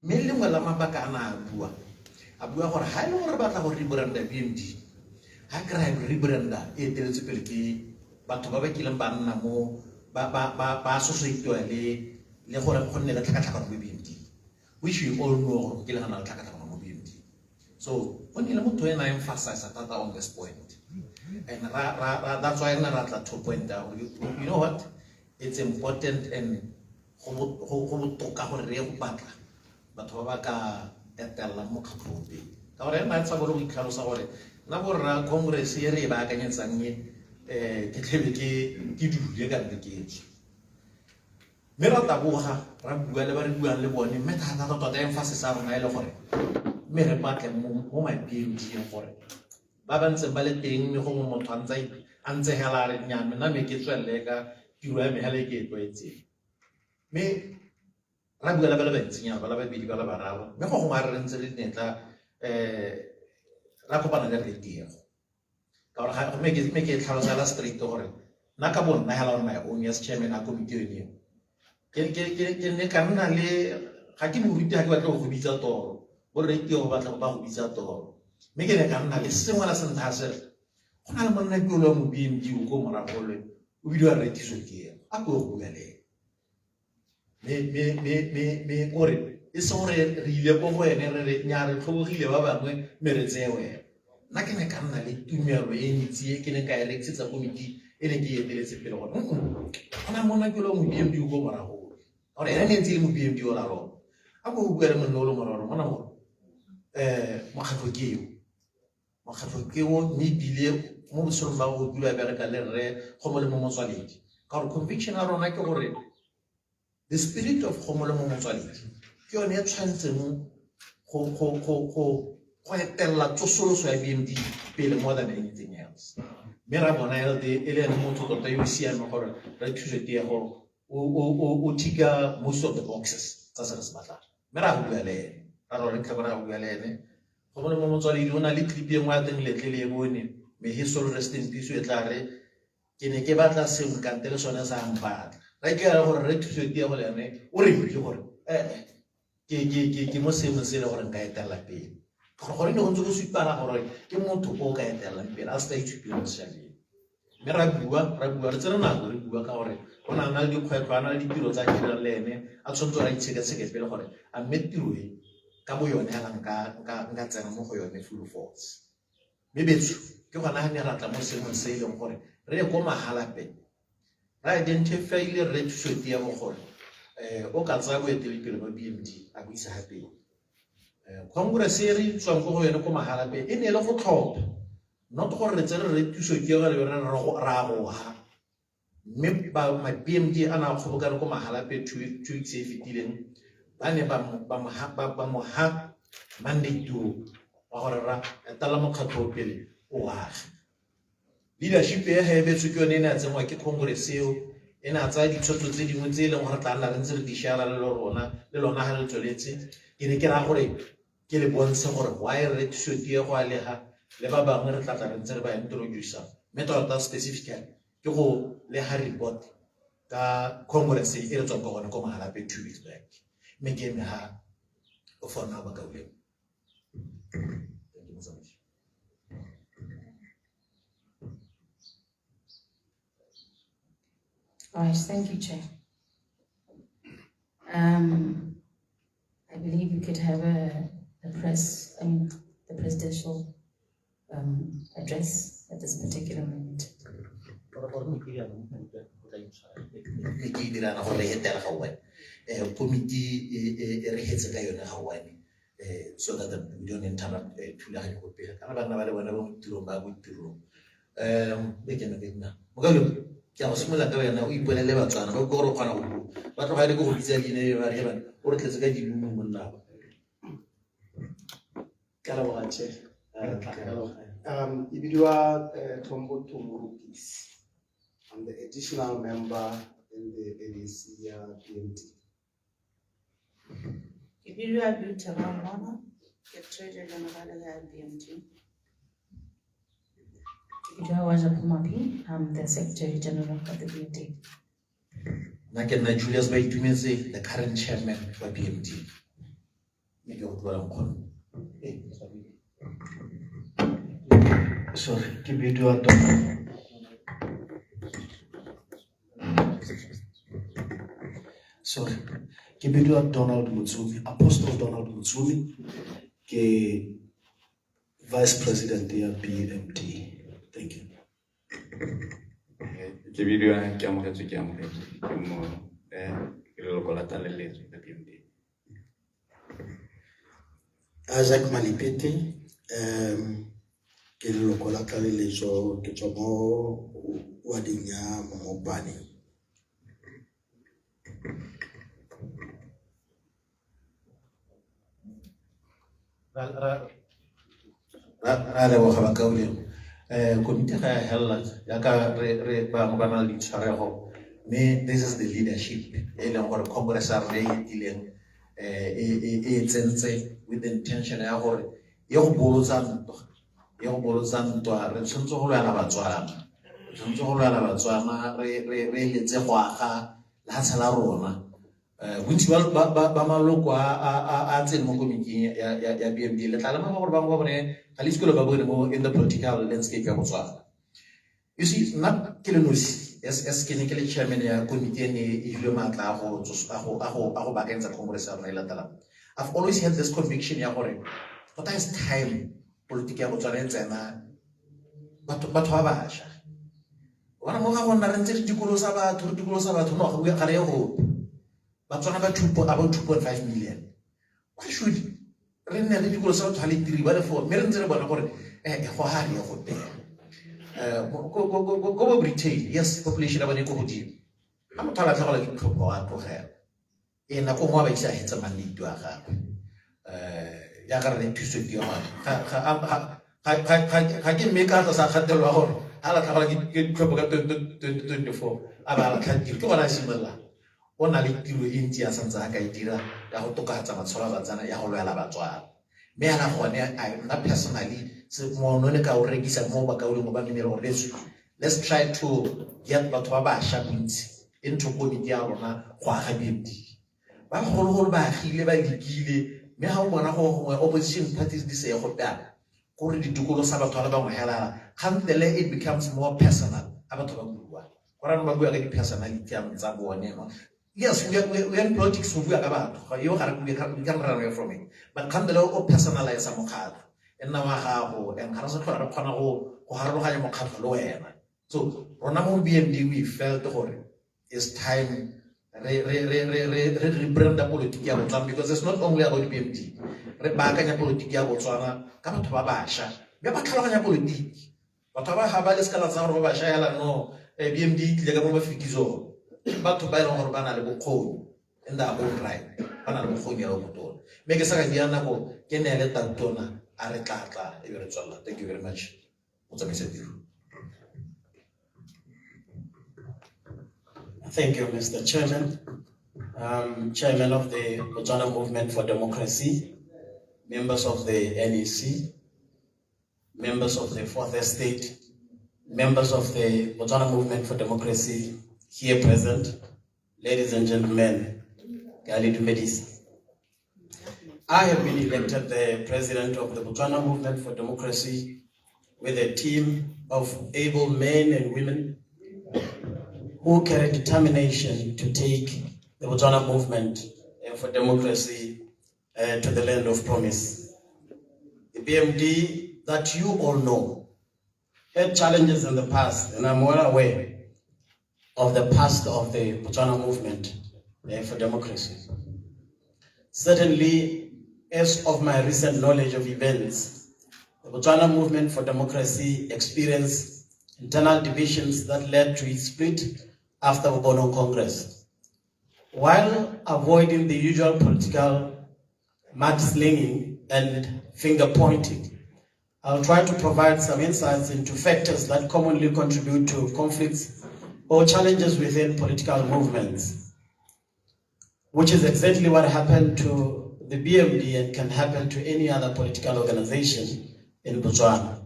Mme le la mabaka ana a bua gore ha ile gore batla go rebranda BMD ha kry rebranda e teletse pele ke batho ba ba kileng ba nna mo ba associate le gore go nne le tlhakatlhakano mo BMD, which we all know gore ke le gana le tlhakatlhakano mo BMD. So when ile motho ena emphasize tata on this point, and that's why I ratla to point out, you know what, it's important and go botoka gore re go batla batho ba ba ka etella mo kgatlhong ka gore ena tsa gore o itlhalosa gore na borra congress e re ba akanyetsang ke tlhebe ke dule ka reketso mme ra taboga ra bua le ba re buang le bone mme thata tota emphasis a rona e le gore mme re batle mo BMD gore ba ba ntse ba le teng mme go motho a ntse hela re nyame nna me ke tswelle ka tiro ya me hela ke e tlwaetseng mme ra bua le ba le bantsinyana ba la babedi ba la bararo mme go gongwe a re ntse le netla ra kopana le re tiego ka gore me ke tlhalosa la straight gore nna ka bonna hela on my own as chairman a committee eno ke ne ka nna le ga ke moruti ga ke batla go bitsa toro borre tiego ba batla go bitsa toro mme ke ne ka nna le sengwe la sentha se go na le monna ke lo mo BMD o go moragole o bidiwa retiso ke a go go bele me gore e se gore re ile go go ene re nya re tlhobogile ba bangwe me re tsewe nna ke ne ka nna le tumelo e ntsi e ke ne ka e rekisetsa komiti e ne ke eteletse pele gore ona monna ke lo mo BMD o go moragole gore ene ne ntse le mo BMD o la ro a go bua le monna o le moraro mona mo mokgatlo keo mme bile mo bosolong ba go dula bereka le rre go mo le mo motswaledi ka gore conviction a rona ke gore the spirit of go mo le mo motswaledi ke yone e tshwantseng go etella tsosoloso ya BMD pele more than anything else mme ra bona e le ene motho tota yo siame gore re thuse tiego o tika most of the boxes tsa se re se batlang mme ra go bua le ene ra re ke bona go bua le ene go mo le mo motswaledi o na le clip e nngwe a teng letle le e bone may his soul rest in peace e tla re ke ne ke batla sengwe kante le sone sa mpatla ra ke ya gore re thuse tiego le ene o re bile gore ke mo seemong se le gore nka etella pele gore ne go ntse go supana gore ke motho o ka etellang pele a se ka ithupile mo setšhabeng mme ra bua re tsere nako re bua ka gore go na le dikgwetlho a na le ditiro tsa dirang le ene a tshwanetse ra itshekatsheke pele gore a mme tiro e ka bo yone hela nka tsena mo go yone full force mme betso ke gona ga ne ratla mo seemong se e leng gore re ye ko mahalape ra identify ile re thuso tiego gore o ka tsaya boeteledipele ba BMD a bo isa gape congress e re tswang go yone ko mahalape e ne le go tlhopha not gore re tsere re thuso tiego le re ra goga mme ma BMD a na kgobokane ko mahalape 2 weeks e fetileng ba ne ba mo ha mandate wa gore ra etela mokgatlho pele o age leadership e ga e betswe ke yone e ne a tsengwa ke congress eo e ne a tsaya ditshwetso tse dingwe tse e leng gore tla nna re ntse re di shara le lona ga le tsweletse ke ne ke raya gore ke le bontshe gore why re thuso tiego a lega le ba bangwe re tlatla re ntse re ba introducer mme tota specifically ke go le ha report ka congress e re tswang ka gone ko mahalape 2 weeks back mme ke eme ha o fona ba ka uleng. Thank you so much. All right, thank you, Chair. I believe you could have the presidential address at this particular moment. So that we don't interrupt ke a go simola ka wena o ipolele Batswana ba go re kgona go ba tloga le go bitsa dine ba re bana o re tletse ka dilumo monna ba ka la bogatse e bidiwa Tombo Tomorukis. I'm the additional member in the NAC BMD. Ke bidiwa Buta Mama, ke treasurer general ya BMD. I'm the Secretary General of the BMD. Julius Baitumeze, the current chairman for BMD. Mme ke go tlola nkgono. Sorry, ke bidiwa Donald. Sorry, ke bidiwa Donald Mutsumi, Apostle Donald Mutsumi, ke Vice President ya BMD. Thank you. Ke bidiwa ke amogetswe ke mo ke leloko la tlaleletso la BMD. Isaac Malipete, ke leloko la tlaleletso ke tswa mo wading ya Mopane. Ra leboga ba kauleng. Komiti ga ya hella yaka re bangwe ba na le ditshwarego, mme this is the leadership e leng gore Congress a re ileng e tsentse with the intention ya gore ye go bolotsa ntwa. Re tshwanetse go lwana Batswana, re letse go aga lehatshe la rona. Bontsi ba maloko a tsene mo komiting ya BMD le tla lemoga gore bangwe ba bone ga le sekolo ba bone mo in the political landscape ya Botswana. You see, nna ke le nosi as ke ne ke le chairman ya komiti ene e filwe maatla a go baakantsa Congress ya rona e latelang. I've always had this conviction ya gore what is time politiki ya Botswana e tsena batho ba bašwa. Bona mo ga go nna re ntse re dikolosa batho no ga re ye go Batswana ba 2.5 million. Why should re nne le dikolosa batho ga le tiri ba le 4 mme re ntse re bona gore go ha re go teng. Go Britain, yes, population ya bone go godimo. Ha motho a latlhegelwa ke botlhoko wa tlogela. Nako nngwe ba isa hetsa mannete wa gagwe. Ya ka re thuso ke yona. Ga ke mme ka sa kgatelwa gore ha latlhegelwa ke tlhopho ka 2024 a ba latlha tiro ke gona a simolola. O na le tiro e ntsi ya santse a ka e dira ya go tokafatsa matsholo a Batswana ya go lwela Batswana. Mme yana gone nna personally monone ka o rekisa mo ba kauleng go ba mmele gore let's try to get batho ba bašwa bontsi into komiti ya rona go aga BMD. Ba bagologolo ba agile ba lekile, mme ga o bona go gongwe opposition parties di se go tala gore ditokolo sa batho ba le bangwe hela gantele it becomes more personal a batho ba bua gore ba bua ka di-personality tsa bone. Yes, we are in politics, we are about you can run away from it. But can the law personalize a mokhato? And now I have and Harasaka Panago or Harohaya Mokhato. So Ronamo BMD we felt it's time rebrand the politics because it's not only about BMD. Rebakanya politics Botswana, come to Babasha. Babakanya politics. But I have a scalazar of Bashayala no BMD Legamo Fikizo. Batho ba ileng gore ba na le bokgoni in their own right, ba na le bokgoni ya go tona. Mme ke sa ka dia nako ke ne le tantona a re tlatla e be re tswalla. Thank you very much. Thank you, Mr. Chairman. Chairman of the Botswana Movement for Democracy, members of the NEC, members of the Fourth Estate, members of the Botswana Movement for Democracy, here present, ladies and gentlemen, I have been elected the president of the Botswana Movement for Democracy with a team of able men and women who carry determination to take the Botswana Movement for Democracy to the land of promise. The BMD that you all know had challenges in the past, and I'm well aware of the past of the Botswana Movement for Democracy. Certainly, as of my recent knowledge of events, the Botswana Movement for Democracy experienced internal divisions that led to its split after the Bono Congress. While avoiding the usual political mudslinging and finger pointing, I'll try to provide some insights into factors that commonly contribute to conflicts or challenges within political movements, which is exactly what happened to the BMD and can happen to any other political organization in Botswana.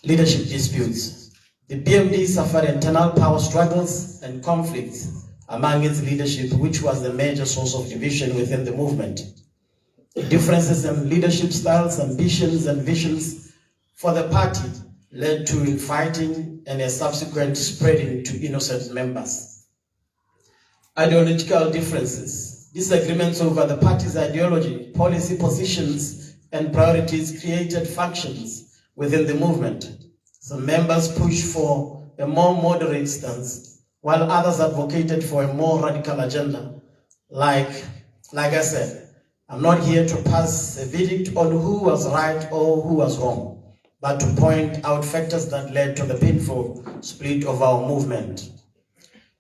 Leadership disputes. The BMD suffered internal power struggles and conflicts among its leadership, which was the major source of division within the movement. Differences in leadership styles, ambitions, and visions for the party led to infighting and a subsequent spreading to innocent members. Ideological differences, disagreements over the party's ideology, policy positions, and priorities created factions within the movement. Some members pushed for a more moderate stance, while others advocated for a more radical agenda. Like I said, I'm not here to pass a verdict on who was right or who was wrong, but to point out factors that led to the painful split of our movement.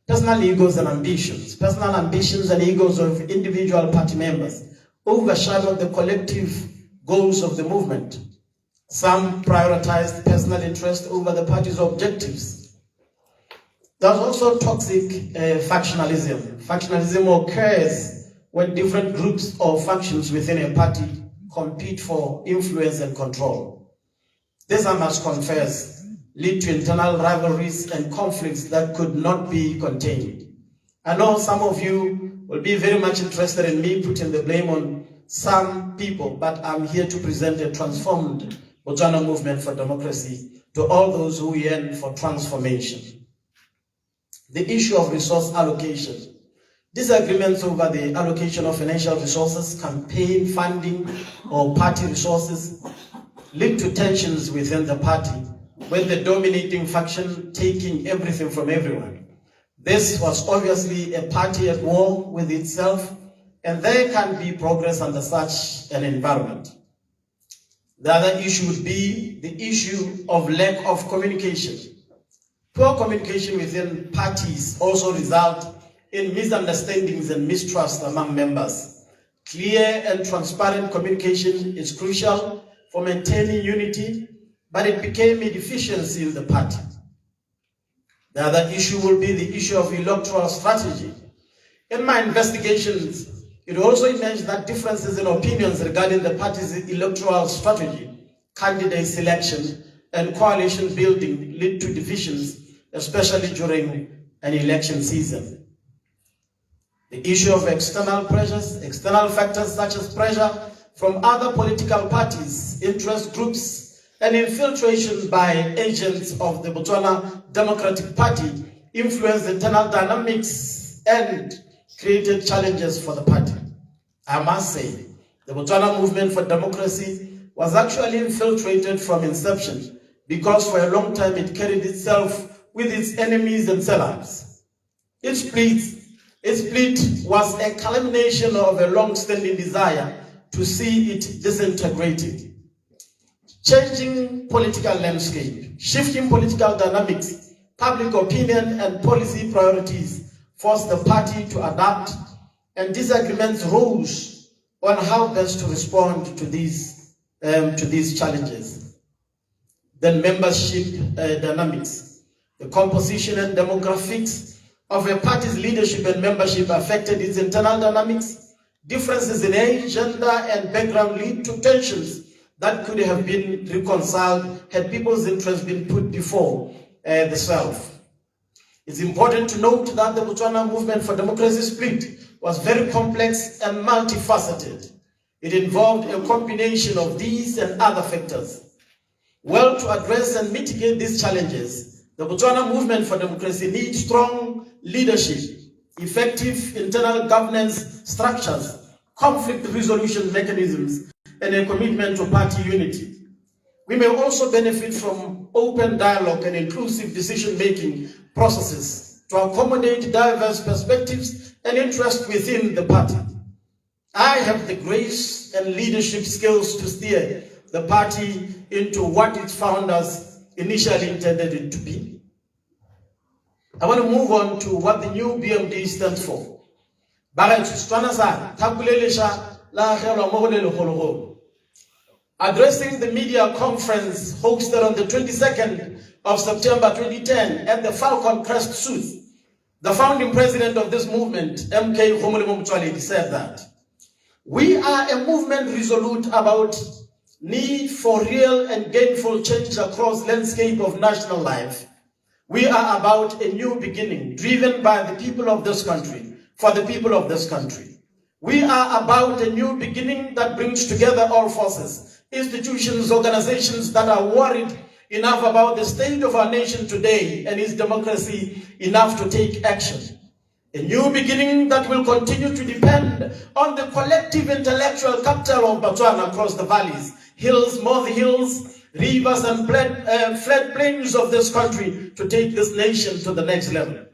Personal egos and ambitions. Personal ambitions and egos of individual party members overshadowed the collective goals of the movement. Some prioritized personal interest over the party's objectives. There's also toxic factionalism. Factionalism occurs when different groups or factions within a party compete for influence and control. This, I must confess, lead to internal rivalries and conflicts that could not be contained. I know some of you will be very much interested in me putting the blame on some people, but I'm here to present a transformed Botswana movement for democracy to all those who yearn for transformation. The issue of resource allocation. Disagreements over the allocation of financial resources, campaign funding, or party resources lead to tensions within the party, with the dominating faction taking everything from everyone. This was obviously a party at war with itself, and there can be progress under such an environment. The other issue would be the issue of lack of communication. Poor communication within parties also result in misunderstandings and mistrust among members. Clear and transparent communication is crucial for maintaining unity, but it became a deficiency in the party. The other issue will be the issue of electoral strategy. In my investigations, it also emerged that differences in opinions regarding the party's electoral strategy, candidate selection, and coalition building lead to divisions, especially during an election season. The issue of external pressures, external factors such as pressure from other political parties, interest groups, and infiltration by agents of the Botswana Democratic Party influenced internal dynamics and created challenges for the party. I must say, the Botswana Movement for Democracy was actually infiltrated from inception because for a long time it carried itself with its enemies and sellouts. Its split was a culmination of a long-standing desire to see it disintegrated. Changing political landscape, shifting political dynamics, public opinion, and policy priorities forced the party to adapt, and disagreements rose on how best to respond to these challenges. Then membership dynamics. The composition and demographics of a party's leadership and membership affected its internal dynamics. Differences in age, gender, and background lead to tensions that could have been reconciled had people's interests been put before the self. It's important to note that the Botswana Movement for Democracy split was very complex and multifaceted. It involved a combination of these and other factors. Well, to address and mitigate these challenges, the Botswana Movement for Democracy needs strong leadership, effective internal governance structures, conflict resolution mechanisms, and a commitment to party unity. We may also benefit from open dialogue and inclusive decision-making processes to accommodate diverse perspectives and interests within the party. I have the grace and leadership skills to steer the party into what its founders initially intended it to be. I want to move on to what the new BMD stands for. Addressing the media conference hosted on the 22nd of September 2010 at the Falcon Crest Suite, the founding president of this movement, MK Mutshali, said that we are a movement resolute about need for real and gainful change across landscape of national life. We are about a new beginning driven by the people of this country, for the people of this country. We are about a new beginning that brings together all forces, institutions, organizations that are worried enough about the state of our nation today and its democracy enough to take action. A new beginning that will continue to depend on the collective intellectual capital of Botswana across the valleys, hills, more hills, rivers, and floodplains of this country to take this nation to the next level.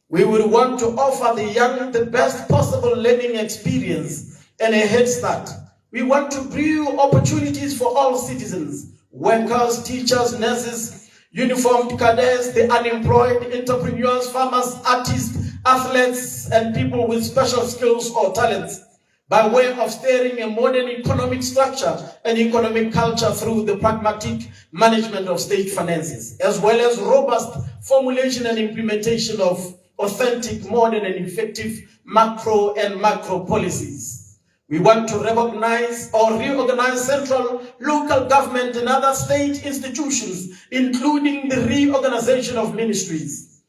We will want to offer the young the best possible learning experience and a head start. We want to brew opportunities for all citizens, workers, teachers, nurses, uniformed cadets, the unemployed, entrepreneurs, farmers, artists, athletes, and people with special skills or talents, by way of steering a modern economic structure and economic culture through the pragmatic management of state finances, as well as robust formulation and implementation of authentic, modern, and effective macro and macro policies. We want to recognize or reorganize central, local government and other state institutions, including the reorganization of ministries,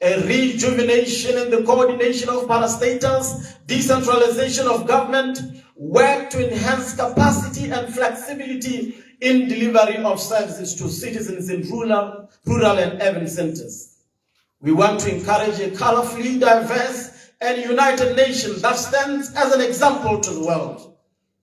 a rejuvenation and the coordination of parastatals, decentralization of government, work to enhance capacity and flexibility in delivery of services to citizens in rural and urban centers. We want to encourage a colorfully diverse and united nation that stands as an example to the world.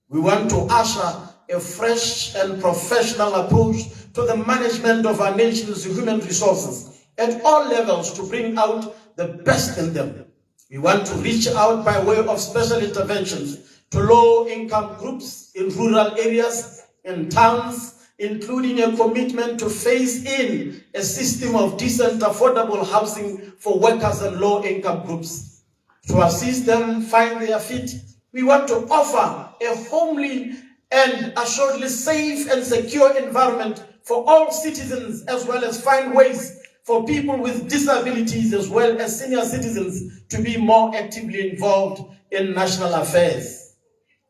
We want to usher a fresh and professional approach to the management of our nation's human resources at all levels to bring out the best in them. We want to reach out by way of special interventions to low-income groups in rural areas and towns, including a commitment to phase in a system of decent, affordable housing for workers and low-income groups. To assist them find their feet, we want to offer a homely and assuredly safe and secure environment for all citizens, as well as find ways for people with disabilities as well as senior citizens to be more actively involved in national affairs,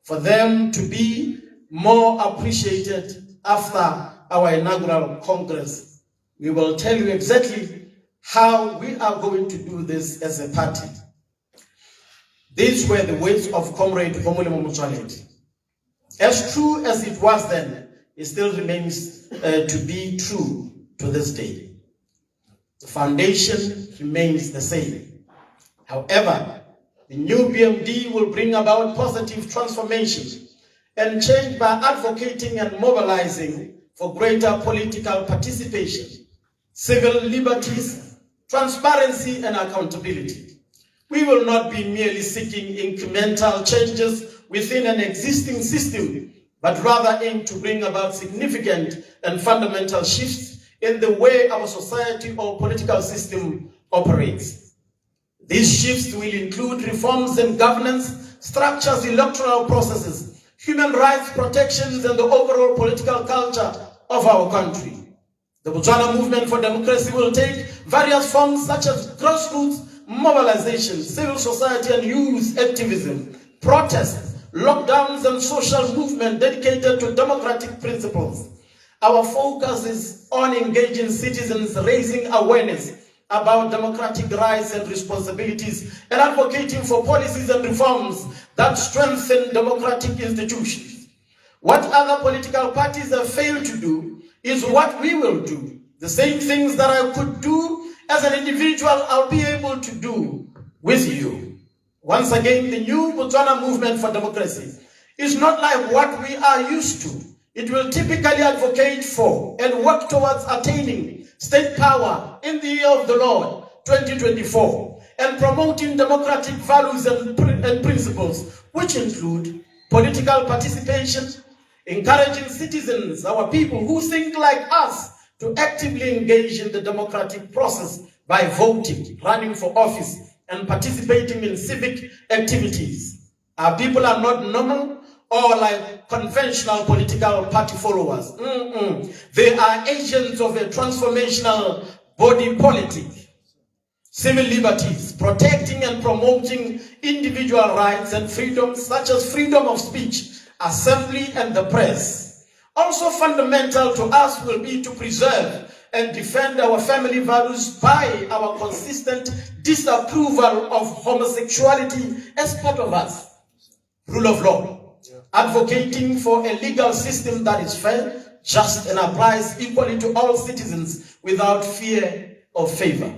for them to be more appreciated after our inaugural Congress. We will tell you exactly how we are going to do this as a party. These were the words of Comrade Homolemo Motsoaledi. As true as it was then, it still remains to be true to this day. The foundation remains the same. However, the new BMD will bring about positive transformation and change by advocating and mobilizing for greater political participation, civil liberties, transparency, and accountability. We will not be merely seeking incremental changes within an existing system, but rather aim to bring about significant and fundamental shifts in the way our society or political system operates. These shifts will include reforms in governance, structures, electoral processes, human rights protections, and the overall political culture of our country. The Botswana Movement for Democracy will take various forms such as grassroots mobilization, civil society and youth activism, protests, lockdowns, and social movement dedicated to democratic principles. Our focus is on engaging citizens, raising awareness about democratic rights and responsibilities, and advocating for policies and reforms that strengthen democratic institutions. What other political parties have failed to do is what we will do. The same things that I could do as an individual, I'll be able to do with you. Once again, the new Botswana Movement for Democracy is not like what we are used to. It will typically advocate for and work towards attaining state power in the year of the Lord, 2024, and promoting democratic values and principles, which include political participation, encouraging citizens, our people who think like us, to actively engage in the democratic process by voting, running for office, and participating in civic activities. Our people are not normal or like conventional political party followers. They are agents of a transformational body politic. Civil liberties, protecting and promoting individual rights and freedoms such as freedom of speech, assembly, and the press. Also fundamental to us will be to preserve and defend our family values by our consistent disapproval of homosexuality as part of us. rule of law, advocating for a legal system that is fair, just, and applies equally to all citizens without fear or favor.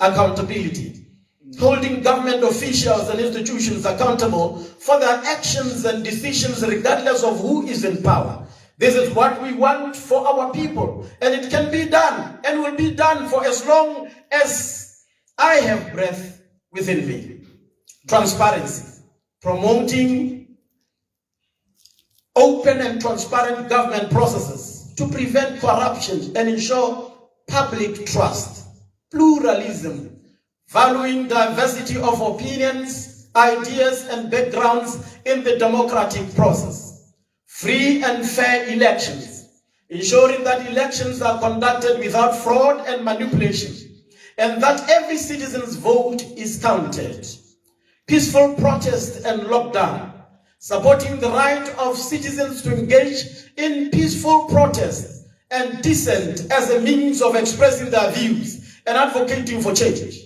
Accountability, holding government officials and institutions accountable for their actions and decisions regardless of who is in power. This is what we want for our people, and it can be done and will be done for as long as I have breath within me. Transparency, promoting open and transparent government processes to prevent corruption and ensure public trust. Pluralism, valuing diversity of opinions, ideas, and backgrounds in the democratic process. Free and fair elections, ensuring that elections are conducted without fraud and manipulation, and that every citizen's vote is counted. Peaceful protest and lockdown, supporting the right of citizens to engage in peaceful protest and dissent as a means of expressing their views and advocating for change.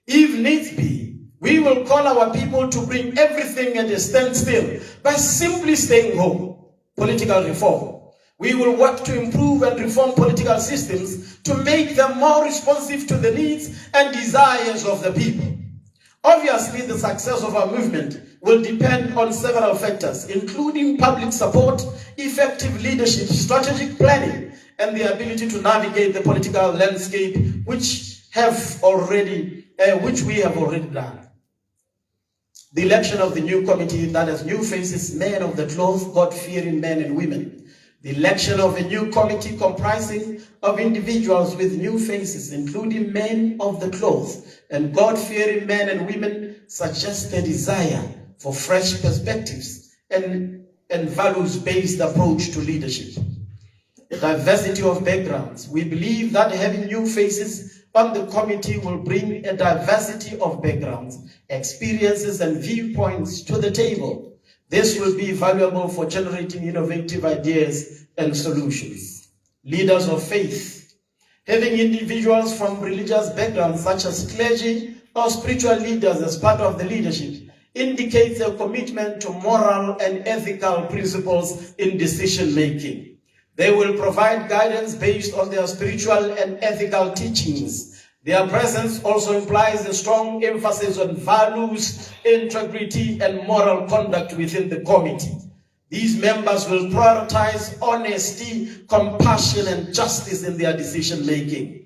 If needs be, we will call our people to bring everything at a standstill by simply staying home. Political reform. We will work to improve and reform political systems to make them more responsive to the needs and desires of the people. Obviously, the success of our movement will depend on several factors, including public support, effective leadership, strategic planning, and the ability to navigate the political landscape, which we have already done. The election of the new committee that has new faces, men of the cloth, God-fearing men and women. The election of a new committee comprising of individuals with new faces, including men of the cloth and God-fearing men and women, suggests a desire for fresh perspectives and values-based approach to leadership. A diversity of backgrounds. We believe that having new faces on the committee will bring a diversity of backgrounds, experiences, and viewpoints to the table. This will be valuable for generating innovative ideas and solutions. Leaders of faith. Having individuals from religious backgrounds such as clergy or spiritual leaders as part of the leadership indicates a commitment to moral and ethical principles in decision-making. They will provide guidance based on their spiritual and ethical teachings. Their presence also implies a strong emphasis on values, integrity, and moral conduct within the committee. These members will prioritize honesty, compassion, and justice in their decision-making.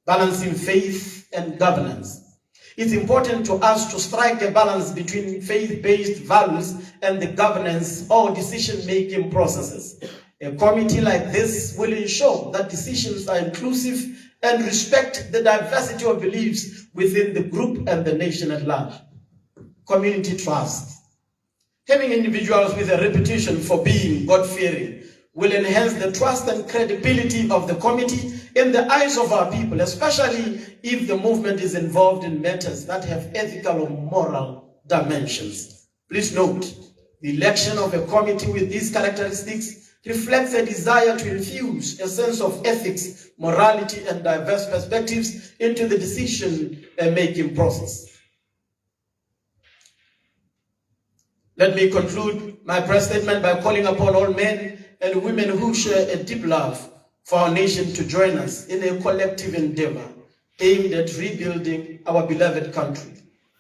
Balancing faith and governance. It's important to us to strike a balance between faith-based values and the governance or decision-making processes. A committee like this will ensure that decisions are inclusive and respect the diversity of beliefs within the group and the nation at large. Community trust. Having individuals with a reputation for being God-fearing will enhance the trust and credibility of the committee in the eyes of our people, especially if the movement is involved in matters that have ethical or moral dimensions. Please note, the election of a committee with these characteristics reflects a desire to infuse a sense of ethics, morality, and diverse perspectives into the decision-making process. Let me conclude my press statement by calling upon all men and women who share a deep love for our nation to join us in a collective endeavor aimed at rebuilding our beloved country.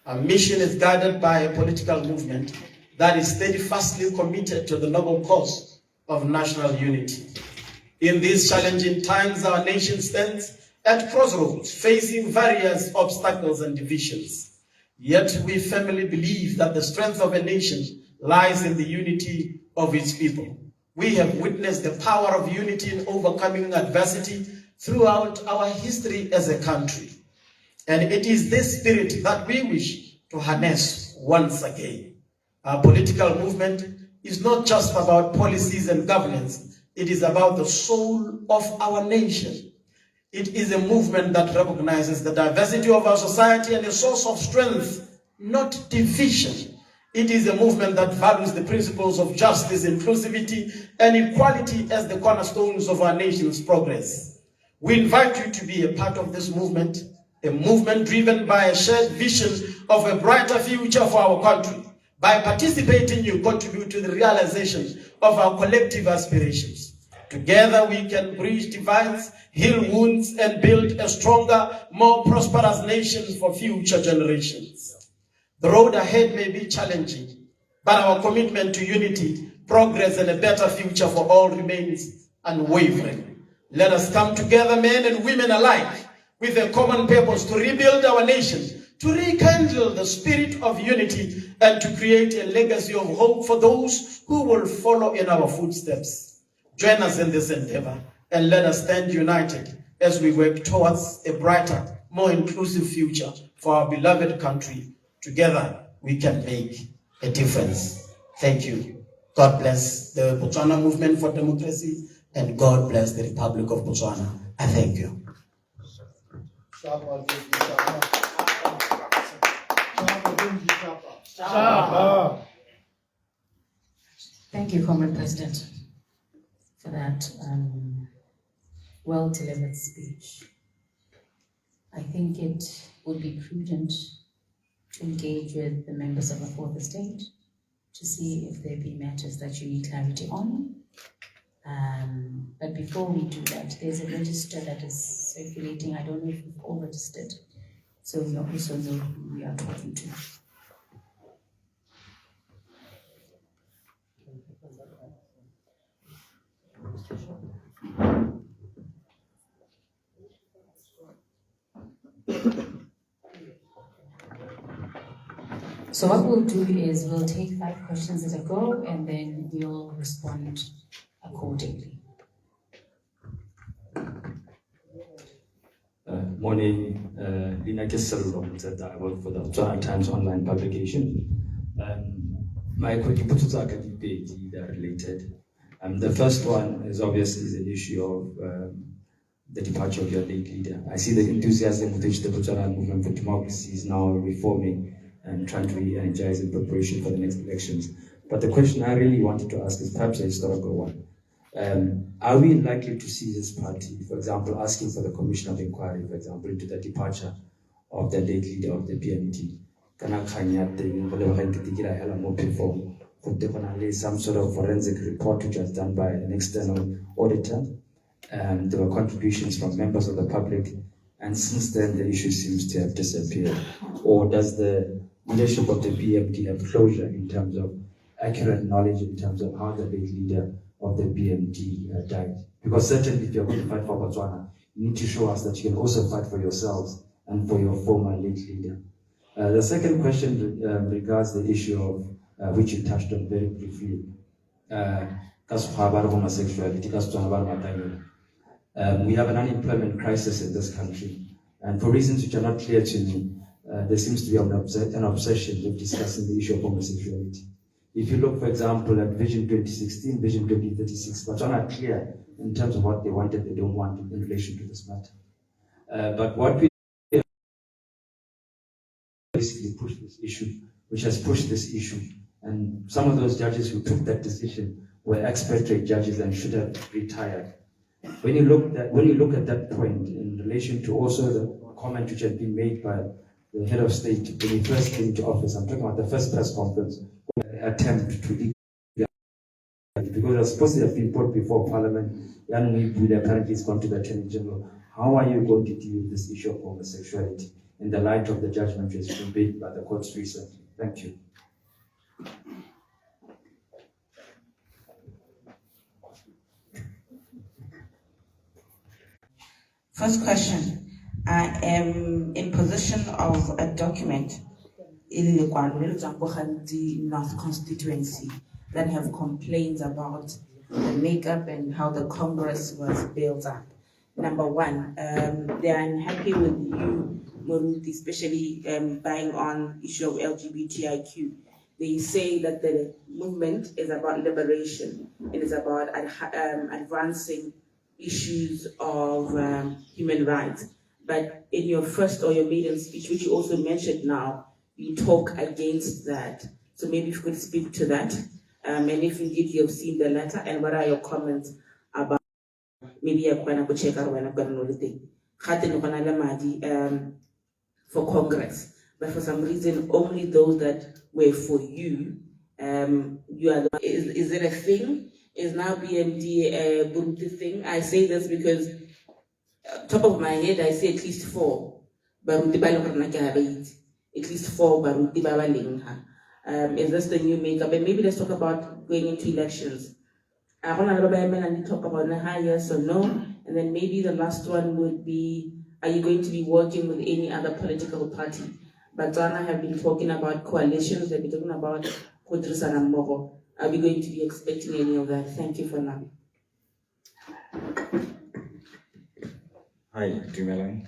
Our mission is guided by a political movement that is steadfastly committed to the noble cause of national unity. In these challenging times, our nation stands at crossroads, facing various obstacles and divisions. Yet we firmly believe that the strength of a nation lies in the unity of its people. We have witnessed the power of unity in overcoming adversity throughout our history as a country. And it is this spirit that we wish to harness once again. Our political movement is not just about policies and governance. It is about the soul of our nation. It is a movement that recognizes the diversity of our society and a source of strength, not division. It is a movement that values the principles of justice, inclusivity, and equality as the cornerstones of our nation's progress. We invite you to be a part of this movement, a movement driven by a shared vision of a brighter future for our country, By participating, you contribute to the realization of our collective aspirations. Together, we can bridge divides, heal wounds, and build a stronger, more prosperous nation for future generations. The road ahead may be challenging, but our commitment to unity, progress, and a better future for all remains unwavering. Let us come together, men and women alike, with a common purpose to rebuild our nation, to rekindle the spirit of unity, and to create a legacy of hope for those who will follow in our footsteps. Join us in this endeavor, and let us stand united as we work towards a brighter, more inclusive future for our beloved country. Together, we can make a difference. Thank you. God bless the Botswana Movement for Democracy, and God bless the Republic of Botswana. I thank you. Thank you, Comrade President, for that well-delivered speech. I think it would be prudent to engage with the members of the fourth estate to see if there be matters that you need clarity on. But before we do that, there's a register that is circulating. I don't know if we've all registered, so we also know who we are talking to. So what we'll do is we'll take 5 questions at a go, and then we'll respond accordingly. Morning, Lina Kessel, I work for the Botswana Times online publication. My questions are related. The first one is obviously the issue of the departure of your late leader. I see the enthusiasm with which the Botswana Movement for Democracy is now reforming and trying to re-energize in preparation for the next elections. But the question I really wanted to ask is perhaps a historical one. Are we likely to see this party, for example, asking for the Commission of Inquiry, for example, into the departure of the late leader of the BMD? Some sort of forensic report which was done by an external auditor. There were contributions from members of the public, and since then the issue seems to have disappeared. Or does the leadership of the BMD have closure in terms of accurate knowledge in terms of how the late leader of the BMD died? Because certainly if you're going to fight for Botswana, you need to show us that you can also fight for yourselves and for your former late leader. The second question regards the issue of which you touched on very briefly, homosexuality. We have an unemployment crisis in this country, and for reasons which are not clear to me, there seems to be an obsession with discussing the issue of homosexuality. If you look, for example, at Vision 2016, Vision 2036, Botswana are clear in terms of what they want and they don't want in relation to this matter. But what we basically push this issue, which has pushed this issue, and some of those judges who took that decision were expatriate judges and should have retired. When you look at that point in relation to also the comment which had been made by the head of state when he first came to office, I'm talking about the first press conference, attempt to because it was supposed to have been put before Parliament. Young Mibule apparently has gone to the Attorney General. How are you going to deal with this issue of homosexuality in the light of the judgment which has been made by the courts recently? Thank you. First question. I am in possession of a document in the North constituency that have complaints about the makeup and how the Congress was built up. Number one, they are unhappy with you, Moruti, especially buying on issue of LGBTIQ. They say that the movement is about liberation. It is about advancing issues of human rights. But in your first or your maiden speech, which you also mentioned now, you talk against that. So maybe if you could speak to that. And if indeed you have seen the letter, and what are your comments about maybe you're going to check out when I'm going to know the thing. For Congress. but for some reason, only those that were for you, you are the, is it a thing? Is now BMD a Burundi thing? I say this because, top of my head, I say at least 4. Barundi ba leng gore nna ke a ba itse. At least 4 Barundi ba ba leng ha. Is this the new makeup? And maybe let's talk about going into elections. I want to talk about yes or no, and then maybe the last one would be: are you going to be working with any other political party? Botswana have been talking about coalitions. They've been talking about Kudrisana Mbogo. Are we going to be expecting any of that? Thank you for now. Hi, Dumelan.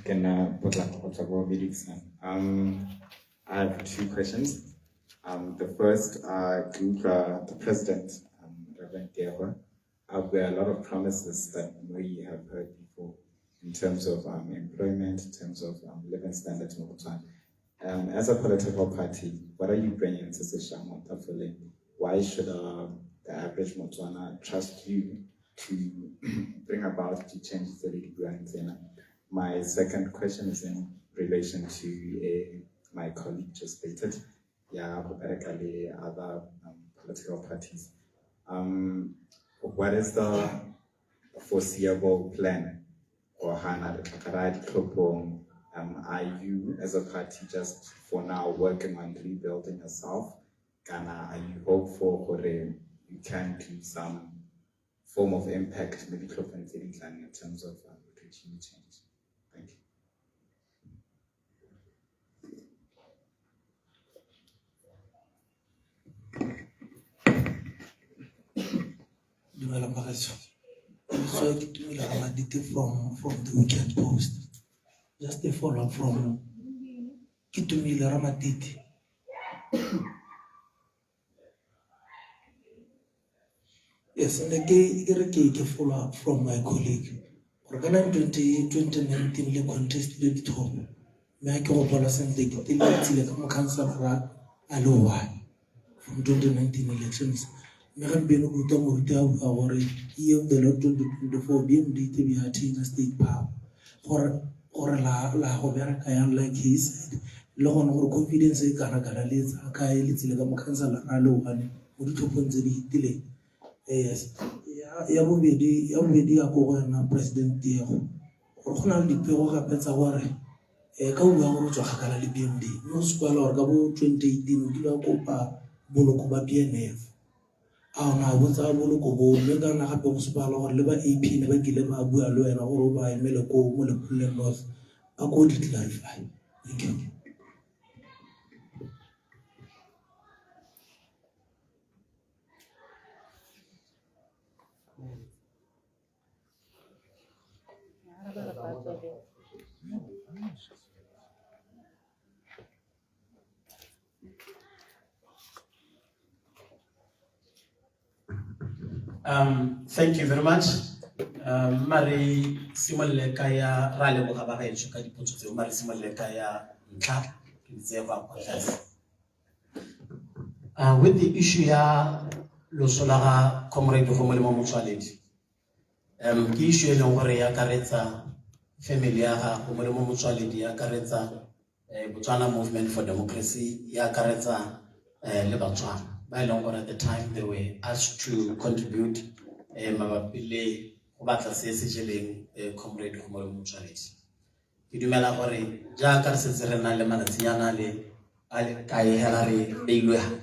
I have 2 questions. The first, the president, Reverend Dewa, there are a lot of promises that we have heard before in terms of employment, in terms of living standards in Botswana. As a political party, what are you bringing to Seshamo? Why should the average Botswana trust you to bring about the changes that you do? My second question is in relation to my colleague just stated, other political parties. What is the foreseeable plan or are you as a party just for now working on rebuilding yourself? Are you hopeful or you can do some form of impact maybe in terms of regime change? Thank from the Weekend Post. Just a follow-up from Kitumile Ramatiti. Yes, and again, a follow-up from my colleague. Organan 2019 le contest le top. Me ke go bona sentle ke tile ka council ra alowa from 2019 elections. Me ga beno go tla mo ruta gore year of the Lord 2024 BMD to be a state power. Or la go bereka yang like he said. Le gone gore confidence e kana le ka e le tile ka mo council ra alowa mo ditopong tse di tile. Yes. Ya bobedi ya go wena president Diego go gona le dipego gape tsa gore ka o bua gore tswa gakala le BMD no se kwala gore ka bo 2018 o dira kopa boloko ba PNF a ona bo tsa boloko bo mme ka na gape go se kwala gore le ba AP ne ba kile ba bua le wena gore ba emele ko mo le Pulle North a go di clarify. Thank you. Thank you very much. Mari Simole Kaya Rale Mokabara Chuka Putu, Mari Simole Kaya Nka, with the issue ya Losolara Comrade Homolimo Mutuality. The issue ya Longoria Careta, Familia, Homolimo Mutuality, Careta, Botswana Movement for Democracy, Ya Careta, Botswana. By longer at the time they were asked to contribute Mabapile Obata Sesiling Comrade Homolo Mutuality. Idumela Hore, Jaka Sezerena Lemanatiana Le Kai Helari Beluha.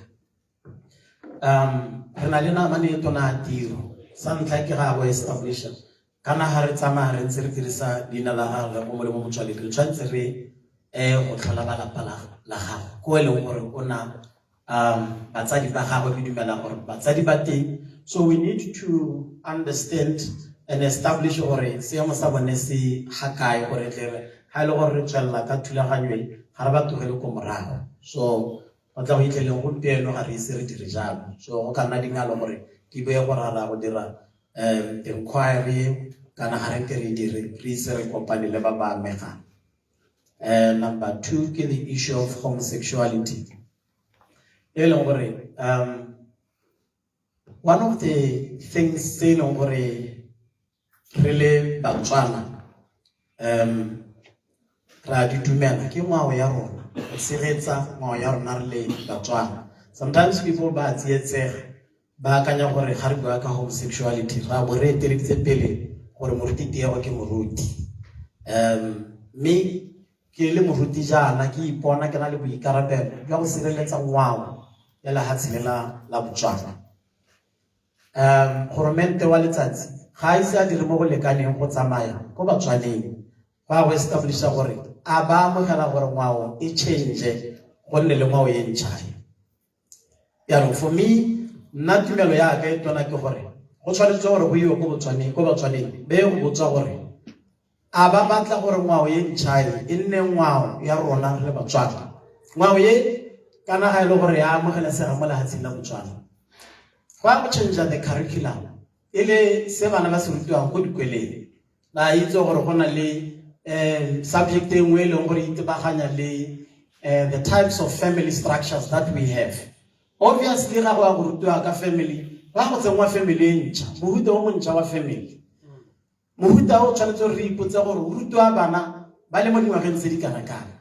Renalina Manitona Tiro, some like a way established. Kana Haritama and Sirisa Dinala Homolo Mutuality, Chancery, Otalabala Pala, Laha, Coelho or Ona. So we need to understand and establish or say Masabanesi Hakai or Halo Rachel Lakatula Hanway, Harabatu Helokomara. So what we tell you would be no research result. So Canadinga Lomore, Tibe Warara Odera inquiry, Kana Harakari research company Lebaba Meha. Number 2, the issue of homosexuality. One of the things say really Botswana Raditumena ke ngwao ya rona siretsa ngwao ya rona re le Batswana. Sometimes people ba tsietsega ba akanya gore ga re bua ka homosexuality ra bo re eteleditse pele gore moruti tiego ke moruti. Me ke le moruti jaana ke ipona ke na le boikarabelo jwa go sireletsa ngwao ya lehatshe la Botswana. Goromente wa letsatsi ga ise a dire mo go lekaneng go tsamaya ko Batswaneng ba go establisha gore a ba amogela gore ngwao e change go nne le ngwao e ntšha. For me, nna tumelo ya ka e tona ke gore go tshwanetse gore go iwe ko Batswaneng be go botswa gore a ba batla gore ngwao e ntšha e nne ngwao ya rona re le Batswana. Ngwao e kana ga ile gore ya amogela sega mo lehatsheng la Botswana. Go change the curriculum ile se bana ba se rutiwang go dikweleng ba itse gore go na le subject e nngwe e leng gore itebaganya le the types of family structures that we have. Obviously ga go rutiwa ka family ba go tsengwa family e ntšha mohuta o montšha wa family. Mohuta o tshwanetse re ipotse gore o rutiwa bana ba le mo dingwageng tse di kana-kana.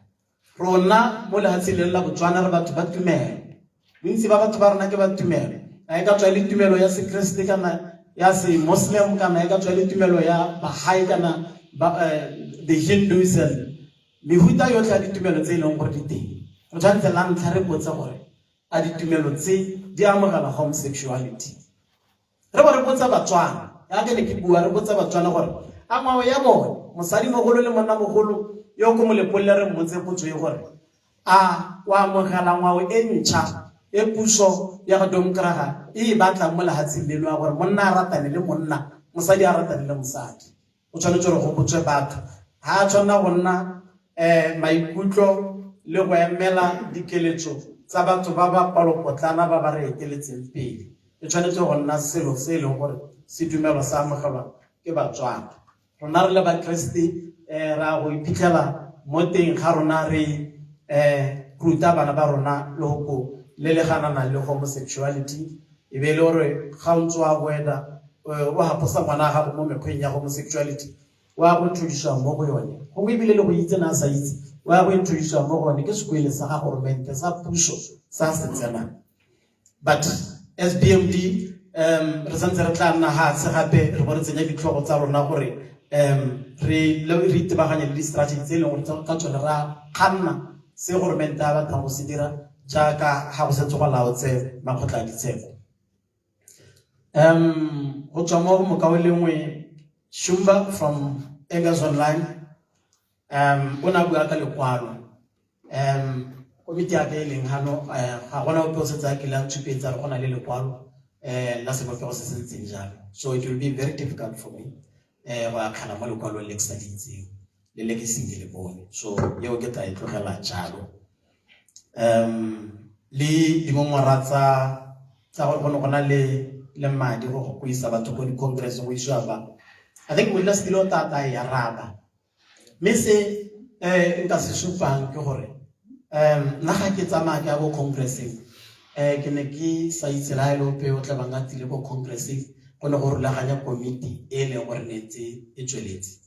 Rona mo lehatsheng la Botswana re batho ba tumelo, bontsi ba batho ba rona ke ba tumelo. A e ka tswa le tumelo ya sekreste kana ya se Muslim kana e ka tswa le tumelo ya Bahai kana the Hinduism. Mehuta yotlhe ya ditumelo tse e leng gore di teng. O tshwanetse la ntlha re botse gore a ditumelo tse di amogela homosexuality. Re bo re botsa Batswana ya ke ne ke bua re botsa Batswana gore a ngwao ya bone mosadi mogolo le monna mogolo yo ko mo lepolle re mmotse potso e gore a wa amogela ngwao e ntšha e puso ya go domkraga e batla mo lehatsheng leno ya gore monna a ratane le monna mosadi a ratane le mosadi. O tshwanetse gore go botswe batho ha a tshwanna go nna maikutlo le go emela dikeletso tsa batho ba ba palopotlana ba ba re eteletseng pele. E tshwanetse go nna selo se e leng gore se dumelwa sa amogelwa ke Batswana. Rona re le Bakreste ra go iphitlhela mo teng ga rona re ruta bana ba rona le go le ganana le homosexuality. E be le gore ga o ntse wa boeda o haposa ngwana ga mo mekgweng ya homosexuality wa go introduce mo go yone go ebile le go itse na sa itse wa go introduce mo go yone ke sekwele sa ga goromente sa puso sa se tsena. But as BMD re santse re tla nna ha se gape re bo re tsenya ditlhogo tsa rona gore re itebaganye le di-strategy tse e leng gore ka tsone ra kganna se goromente a batlang go se dira jaaka ga go setse go laotse makgotla a ditsheko. Go tswa mo mokao le nngwe Shumba from Engels Online o na bua ka lekwalo komiti ya ka e leng hano ga gona ope o setse a kile a tshupetsa re gona le lekwalo la sebopego se se ntseng jalo. So it will be very difficult for me go akgela mo lekwalong le ke sa le itseng le le ke seng ke le bone. So yeo ke tla e tlogela jalo. Le dingongora tsa gore go na le madi go isa batho go di-congress go isiwa ba I think Willa Stilo Tata ya raba. Me se nka se supang ke gore nna ga ke tsamaya ke ya go congressing ke ne ke sa itse la ile ope o tla banga tile go congressing go ne go rulaganya committee e leng gore ne e tsweletse.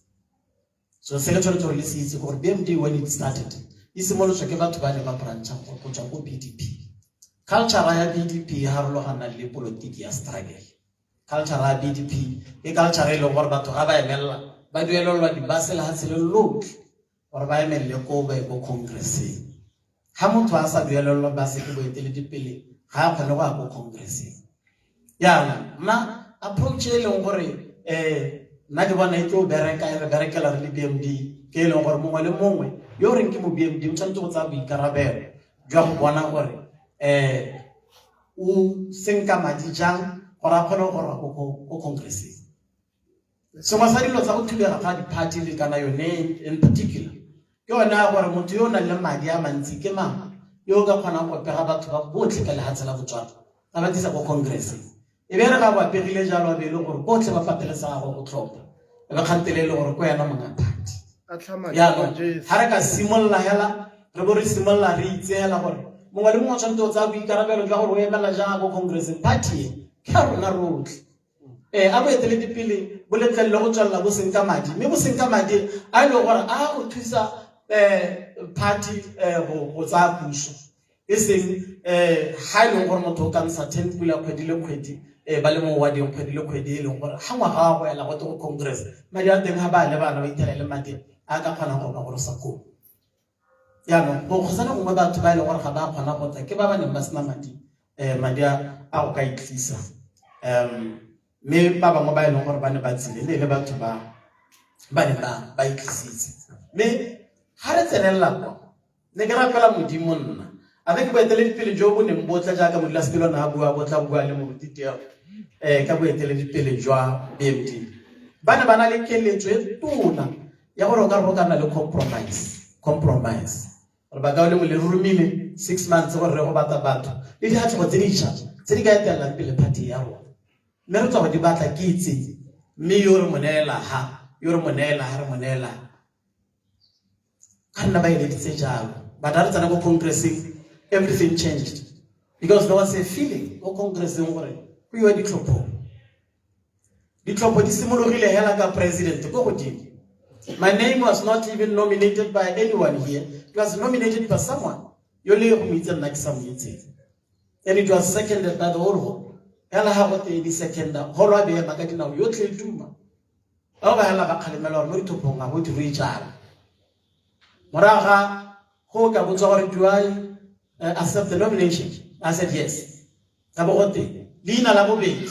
So se le tshwanetse le se itse gore BMD when it started e simolotswe ke batho ba le ba brancha go tswa go BDP. Culture ya BDP ha rulagana le politiki ya struggle. Culture ya BDP e culture e leng gore batho ga ba emella ba duelelwa di-bus le hatshe le lotlhe gore ba emelle ko ba go congressing. Ha motho a sa duelelwa bus ke boeteledipele ga a kgone go ya go congressing. Ya nna approach e leng gore nna ke bona e tlo bereka e re berekela re le BMD ke e leng gore mongwe le mongwe yo reng ke mo BMD o tshwanetse go tsaya boikarabelo jwa go bona gore o senka madi jang gore a kgone go congressing. Sengwe sa dilo tsa go thulega ga di-party le kana yone in particular ke yona gore motho yo o nang le madi a mantsi ke mang yo o ka kgonang go pega batho ba botlhe ka lehatshe la Botswana ga ba tlisa go congressing. E be re ga bo apegile jalo a be e le gore botlhe ba patelesega go tlhopha e be kgantele e le gore ko yana monga party. Yaanong ga re ka simolola hela re bo re simolola re itse hela gore mongwe le mongwe o tshwanetse go tsaya boikarabelo jwa gore o emela jang go congressing party e ke a rona rotlhe. A bo eteledipele bo letlelele go tswalela bo senka madi mme bo senka madi a ile gore a go thusa party go tsa puso e seng ha ile gore motho ka ntsha 10 pula kgwedi le kgwedi ba le mo wa di kgwedi le kgwedi ile gore ha ngwa ga go ela go to congress madi a teng ha ba le bana ba itela le madi a ka kgona go ba go sa ko ya no go tsana go batho ba ile gore ga ba kgona go tsa ke ba ba neng ba sna madi a go ka itlisa me ba bangwe ba ile gore ba ne ba tsile le batho ba ne ba itlisitse me ha re tsenella kwa ne ke rapela modimo nna a ke boeteledipele jo bo neng botla jaaka modulasetulo na bua botla bua le morutiteo ka boeteledipele jwa BMD ba ne ba na le keletso e tona ya gore o ka re go kana le compromise re ba ka le mo le rumile 6 months gore re go bata batho le di hatlo tse di tša tse di ka etela pele party ya rona mme re tswa go di batla ke itse mme yo re monela ha re monela kanna ba ile ditse jalo but ha re tsana go congressing everything changed because there was a feeling go congressing gore go yo ditlhopho di simologile hela ka president go godimo. My name was not even nominated by anyone here. It was nominated by someone. You live with them like some meeting. And it was seconded by the whole hall. Hela ha go te di seconder. Holo be magadi na yo tle duma. Oba hela ba khalemela mo ditopong go di reachara. Moraga go ka botsa gore do I accept the nomination? I said yes. Kabogote. Lina la bobedi.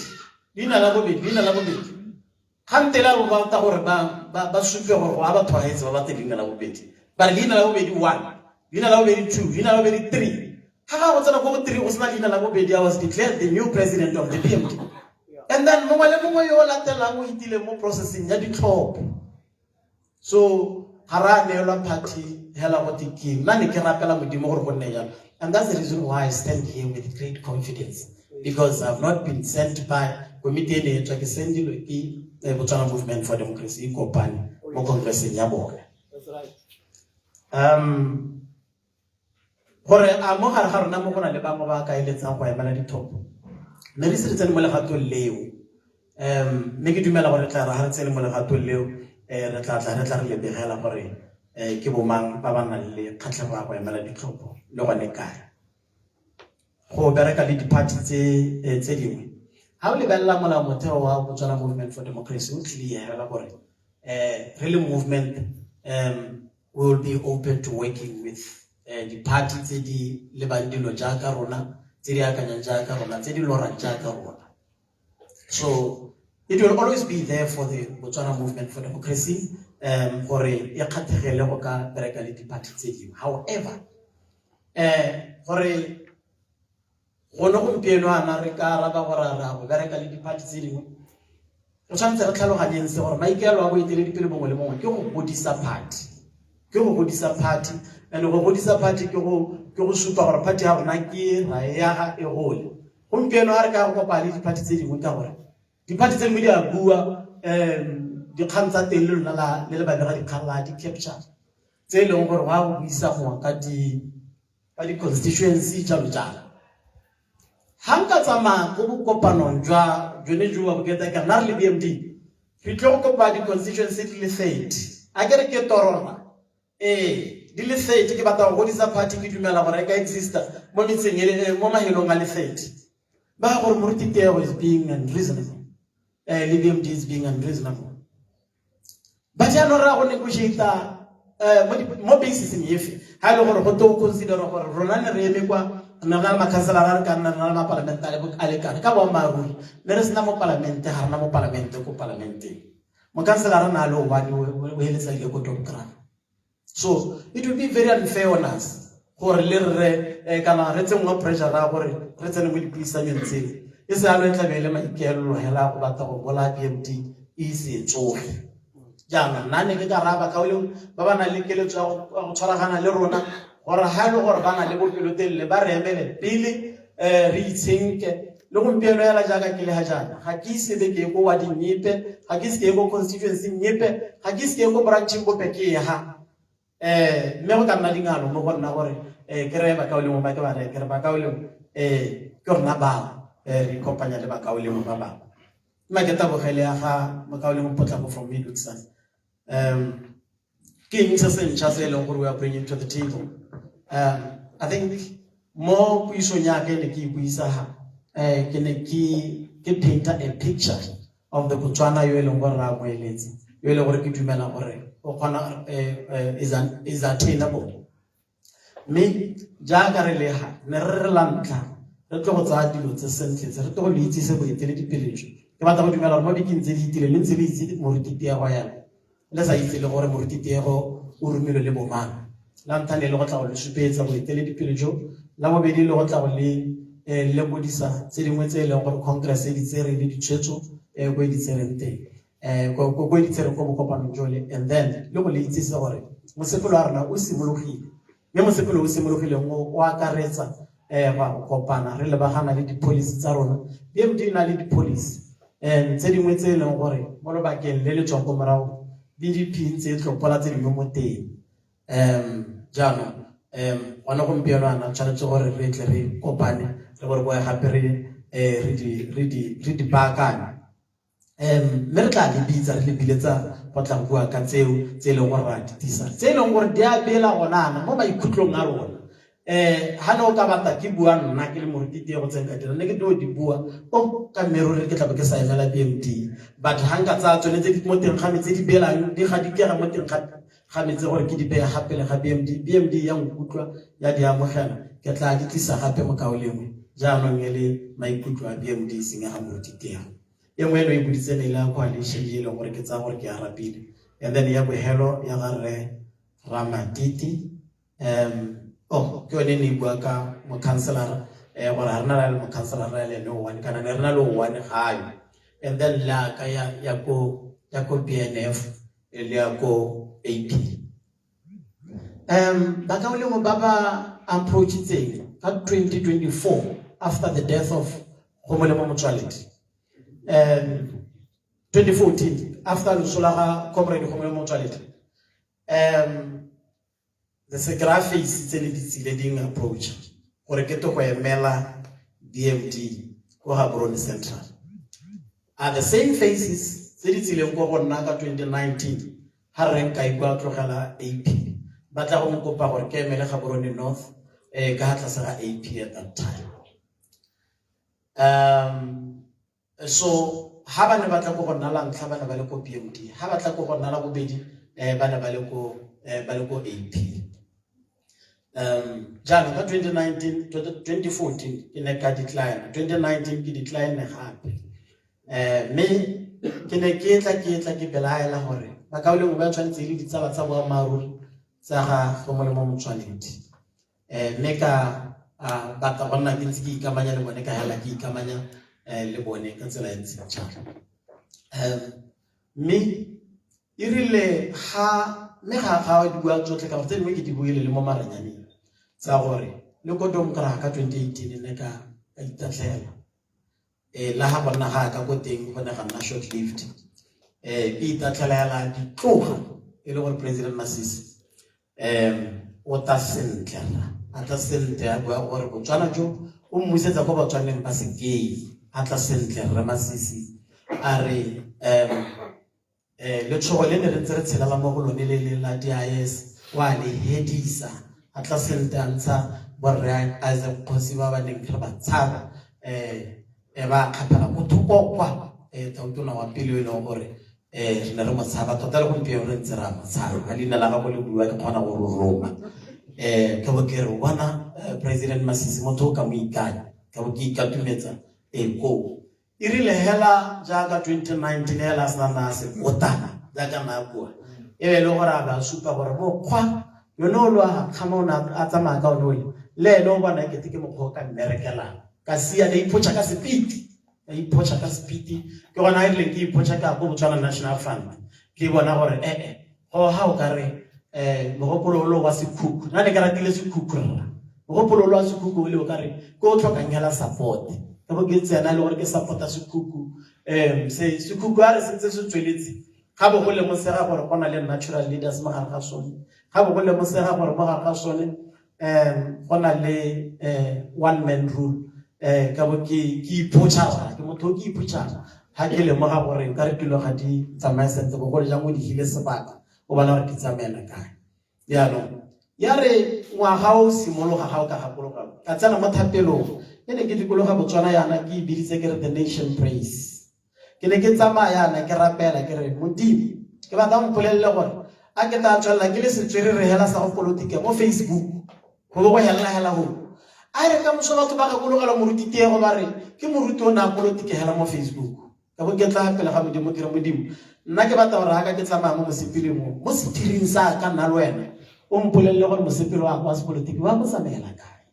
Kantela go ba ta gore ba supe gore ga ba tshwaetse ba batla lina la bobedi. Ba lina la bobedi 1, lina la bobedi 2, lina la bobedi 3. Ha ga go tsena go 3 go sna lina la bobedi, I was declared the new president of the BMD. And then mo le mo yo latela mo itile mo processing ya ditlhopho. So hara neelwa party hela go tiki nna ke rapela modimo gore go nne jalo. And that's the reason why I stand here with great confidence, because I've not been sent by committee ne tswa ke sendilwe ke Botswana Movement for Democracy kopane mo congressing ya bone. That's right. Gore a mo gare ga rona mo gona le bangwe ba ka eletsang go emela dithopo mme re setse mo legatong leo mme ke dumela gore tla ra re tsene mo legatong leo re tla re lebegela gore ke bomang ba ba nang le kgatlhego go emela dithopo le gone kae go bereka le di-party tse dingwe. Ha o lebella molao motheo wa Botswana Movement for Democracy o tlile hela gore really movement will be open to working with the party tse di lebang dilo jaaka rona, tse di akanyang jaaka rona, tse di lorang jaaka rona. So it will always be there for the Botswana Movement for Democracy gore e kgathegele go ka bereka le di-party tse dingwe. However gore go no gompieno ana re ka raba gore ra go bereka le di-party tse dingwe re tshwanetse re tlhaloganyeng se gore maikaelo a boeteledipele bongwe le bongwe ke go godisa party and go godisa party ke go supa gore party ya rona ke raega e gole. Gompieno a re ka go kopa le di-party tse dingwe ka gore di-party tse dingwe di a bua dikgang tsa teng le lona le babega dikgang la di-capture tse e leng gore wa go buisa goa ka di-constituency jalo jalo. Hanka tsamaya go bokopanong jwa jone jo wa boketa ka nna re le BMD re tlo go kopa di-constituency di le 30 a ke re ke torona di le 30 ke batla go godisa party ke dumela gore e ka exista mo metseng mo mahelong a le 30 ba gore morutiteo is being unreasonable le BMD is being unreasonable but ya no ra go negotiate mo basis efe ha ile gore go to consider gore rona ne re eme kwa na makhanselara ka nna na parlamentare a lekane ka boammaaruri le re sena mo parlamente ga rena mo parlamente ko parlamenteng mo kanselara na le obane o heletsa ile ko dokra. So it will be very unfair on us gore le re kana re tsengwa pressure ra gore re tsene mo dipuisanong tseo e se a lo tlabele maikelo hela go batla go bola BMD e se tsoge jana nna ne ke ka raba ka ole ba ba na le keletso ya go tshwaragana le rona gore ha le gore ba na le bopelotelle ba re emele pele re itsenke le gompieno ya la jaaka ke le ha jana ga ke isebe ke go wa dinyepe ga ke se ke go constituency nyepe ga ke se ke go branching go pe ke ha mme go ka nna dingalo mo go nna gore ke re ba ka ole mo ba ke ba re ke re ba ka ole ke rona ba re kompanya le ba ka ole mo ba ba ma ke tabogele ya ga ba ka ole mo potla go from Midwestern King Sassin we are bringing to the table. I think more Puisonyake ne ki Puisaha can paint a picture of the Botswana you elongora wailets. You elongora Kitumela or is attainable. Me Jagareleha, Nerlanta, the Tozadi with the sentence, the Toliti is a utility village. The Matamala Modikin Ziti, Lindsay, Muritia Royal. Let's say the Lord Murtitero, Urmilo Leboman. Lantane Lota or Supeza with Telipiljo, Lamabedi Lota or Lebodisa, sitting with a local congress, it's a really church, a way it's a rente, go it's a copan jolly, and then locally it is our Musepularna, Usimuluki, Yamasepulu Usimuluki, Wakareza, Copana, Relabahana, the police, Zarona, BMD lead police, and sitting with a long worry, Morobakin, Lily Chocomaro. DDP says to Palatin Momote, Jano, one of them Piana, Church or Regulatory Company, they were happy, ready back. Mercadi beats are Libileta, Potangua can say, Warrat, Tisa. Say no more, dear Bella or Nana, no, I could long narrow. Hano Kabata, Kibuan, Nakil Murtiti, or Negado di Bua, oh, Cameroon, get up because I have a BMD. But Hangata to let it motor Hamid Bella, they had to get a motor Hamid or Kiddy Bear happy and BMD young Kutra, Yadia Mohana, get like it is a happy Macaulium, Jano Yele, my Kutra, BMD singer Hamurtitia. Young when we would send a long coalition, yellow or gets our rapid. And then Yabu Hello, Yagare, Ramatiti, oh, going in Buaka, Macansalar, or Arnal Macansalar, no one can another one high. And then La Kaya Yako PNF, Eliako AP. Bakaulimo Baba approached at 2024 after the death of Homolemo Mutuality. 2014, after Lusolara Comrade Homolemo Mutuality. The Segraphic is a leading approach. Koreketo kwa Mela BMD Kohabron Central. At the same phases, Siriti Naga 2019, Harenka Iguatrohala AP. But I won't go power Kemela Habroni North, Gatasara AP at that time. So Habanabatako Nalang Habanabaloko BMD, Habatako Nalago Bedi, Banabaloko AP. January 2019 to 2014 in a decline. 2019 ki decline happy. Me kine kietla ki belaela hore. Makaule mo ba tshwantse le ditsala tsa bo maruri tsa ga Homolemo Mutuality. Meka bata bona ke ntse ke ikamanya le bone ka hela ke ikamanya le bone ka tsela e ntse tjha. Me irile ha me ga di bua tsotle ka tse dingwe ke di buile le mo maranyane. Sagore le go dom kra ka 2018 ne ka itatlela la ha bona ga ka go teng go ne ga na short lived ke itatlela di tloga e le gore President Masisi o ta sentle ata sentle a bua gore Botswana jo o mmusetsa go Botswaneng ba sekei ata sentle re Masisi a re le tsholo le ne re ntse re tshela la mo go lone le la DIS wa le hedisa atla sentanza borre as a possible neng ba tsaba ba khapela motho kwa tautona wa pele le gore re ne re motsaba tota le go mpeo re ntse ra motsaba a lena la ga go le bua ke kgona go roma ka bo ke re bona President Masisi motho ka mo ikanya ka bo ke ikatumetsa go irile hela jaaka 2019 hela sana se botana jaaka na bua e le gore ba supa gore bo kwa yo no lwa khamona atama ka onole le no bona ke tike mo khoka merekela ka sia le ipocha ka sepiti ke bona ile ke ipocha ka go Botswana National Fund ke bona gore ho ha o ka re mogopolo wa sekhuku na le ka ratile sekhuku mogopolo wa sekhuku le o ka re go tlhokangela support ka bo ke tsena le gore ke supporta sekhuku se sekhuku a re sentse se tsweletse ga bo go le mo sega gore gona le natural leaders mo gare ga sone ga bo go le mo sega gore mo gare ga sone gona le one man rule ka bo ke ipotsa ke motho ke ipotsa ha ke le mo ga gore ka re tilo ga di tsamaisa ntse go le jang o di hile sebaka o bana re ke tsamaela kae yaanong ya re ngwaga o simologa ga o ka gakologa ka tsena mo thapelong e ne ke dikologa Botswana yana ke e biditse ke re the nation praise ke ne ke tsamaya yana ke rapela ke re Modimo ke batla go mpolelele gore a ke tla tswelela ke le setswere re hela sa go politike mo Facebook go bo go hela go a re ka moso batho ba gakologela moruti tiego ba re ke moruti o na politike hela mo Facebook ka bo ke tla pele ga Modimo ke re Modimo nna ke batla gore ga ka ke tsamaya mo mosepeleng mo setiring sa ka nna le wena o mpolelele gore mosepelo wa go wa sepolotiki wa go tsamaela kae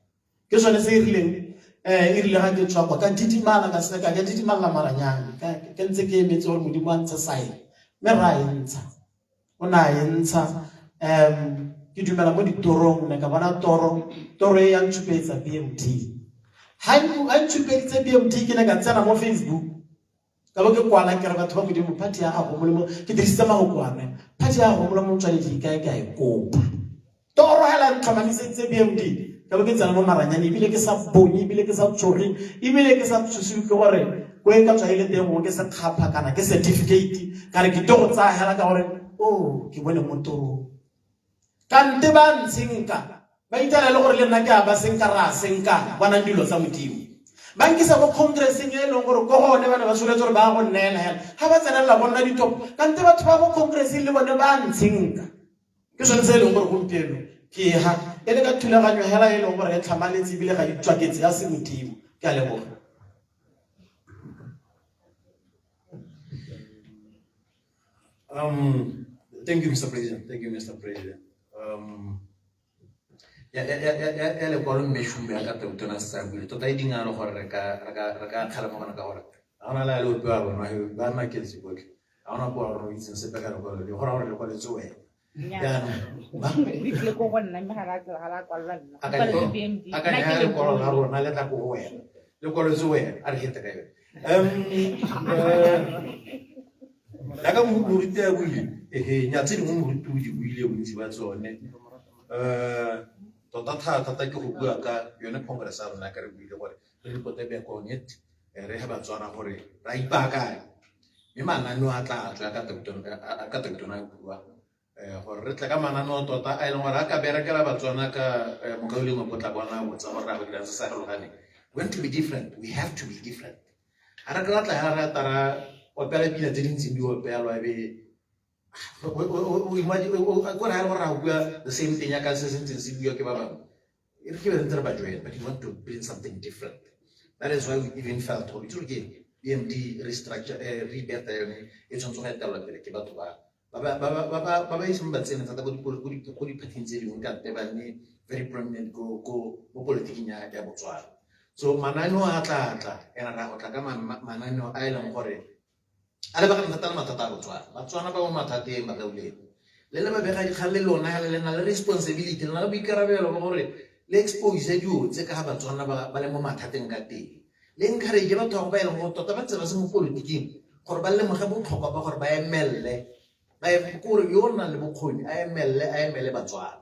ke sone se e rile ga ke tswa kwa ka didimala ka seka ka didimala maranyana ke ntse ke emetse gore Modimo a ntshe saene mme ra e ntsha o na e ntsha ke dumela mo ditorong ne ka bona toro e ya ntshupetsa BMD ha ntshupeditse BMD ke ne ka tsena mo Facebook ka bo ke kwana ke re batho ba Modimo party ya gago molemo ke dirisitse magokwane party ya gago molemo motswaledi ka e kopa toro hela ntlhamamiseditse BMD ka bo ke tsena mo maranyane ebile ke sa bonye ebile ke sa tsoge ebile ke sa tshosiwe ke gore ko e ka tswa ile teng go ke se khapha kana ke certificate ka re ke go tsaya hela ka gore ke bone mo torong kante ba ntsinka ba itala le gore le nna ke a ba senka ra senka bona dilo tsa Modimo ba nkisa go congressing e leng gore go gone bana ba soletse gore ba go nnela hela ga ba tsenela bona ditopo kante batho ba go congressing le bone ba ntsinka ke sone se e leng gore gompieno ke ha e le ka thulaganyo hela e leng gore e tlhamaletse ebile ga itswaketse ya se Modimo ke a leboga. Thank you, Mr. President. Thank you, Mr. President. Ya le kwalo mmeshumbe ya ka teutona sa bule tota e dingalo gore re ka kgalama gona ka gore ga gona la le o pwa bona ba na ke se botle ga gona kwa re itse se peka le kwalo le gora gore le kwalo tsoe ya ba le go bona mme ga la kwalla nna ka BMD ka le kwalo la rona le tla go wena le kwalo tsoe a re hete ka yo la ka moruti ya bule nyatse dingwe moruti o di buile bontsi ba tsone tota thata ke go bua ka yone congress a rona ka re buile gore re ripote be connect re ha Batswana gore ra ipaka mme mananeo a tla tswa ka tektona bua gore re tla ka mananeo tota a ile gore a ka berekela Batswana ka mokauleng mo potla bona go tsa gore ra go dira se sa relogane going to be different. We have to be different. Ara ka tla ha tara o pela pila tse dintsi di o pela be o imagine o ra ra bua the same thing ya ka se sentse se bua ke ba bang if you enter by join but you want to bring something different. That is why we even felt to again BMD restructure rebirth yone e tshwanetse go etela pele ke batho ba iseng ba tsena tsa go di patents tse dingwe ka te ba ne very prominent go mo politiking ya Botswana. So mananeo a tla ena ra go tla ka mananeo a ileng gore ale ba ka ntata matata a Botswana ba mo mathateng ba ka uleng le ba bega di khalle lona le na le responsibility le na le boikarabelo ba gore le expose dio tse ka Botswana ba le mo mathateng ka teng le encourage batho ba ileng go tota ba tsela se mo politiking gore ba le mo ga botlhokwa ba gore ba emelle ba gore yo nna le bokgoni a emelle Batswana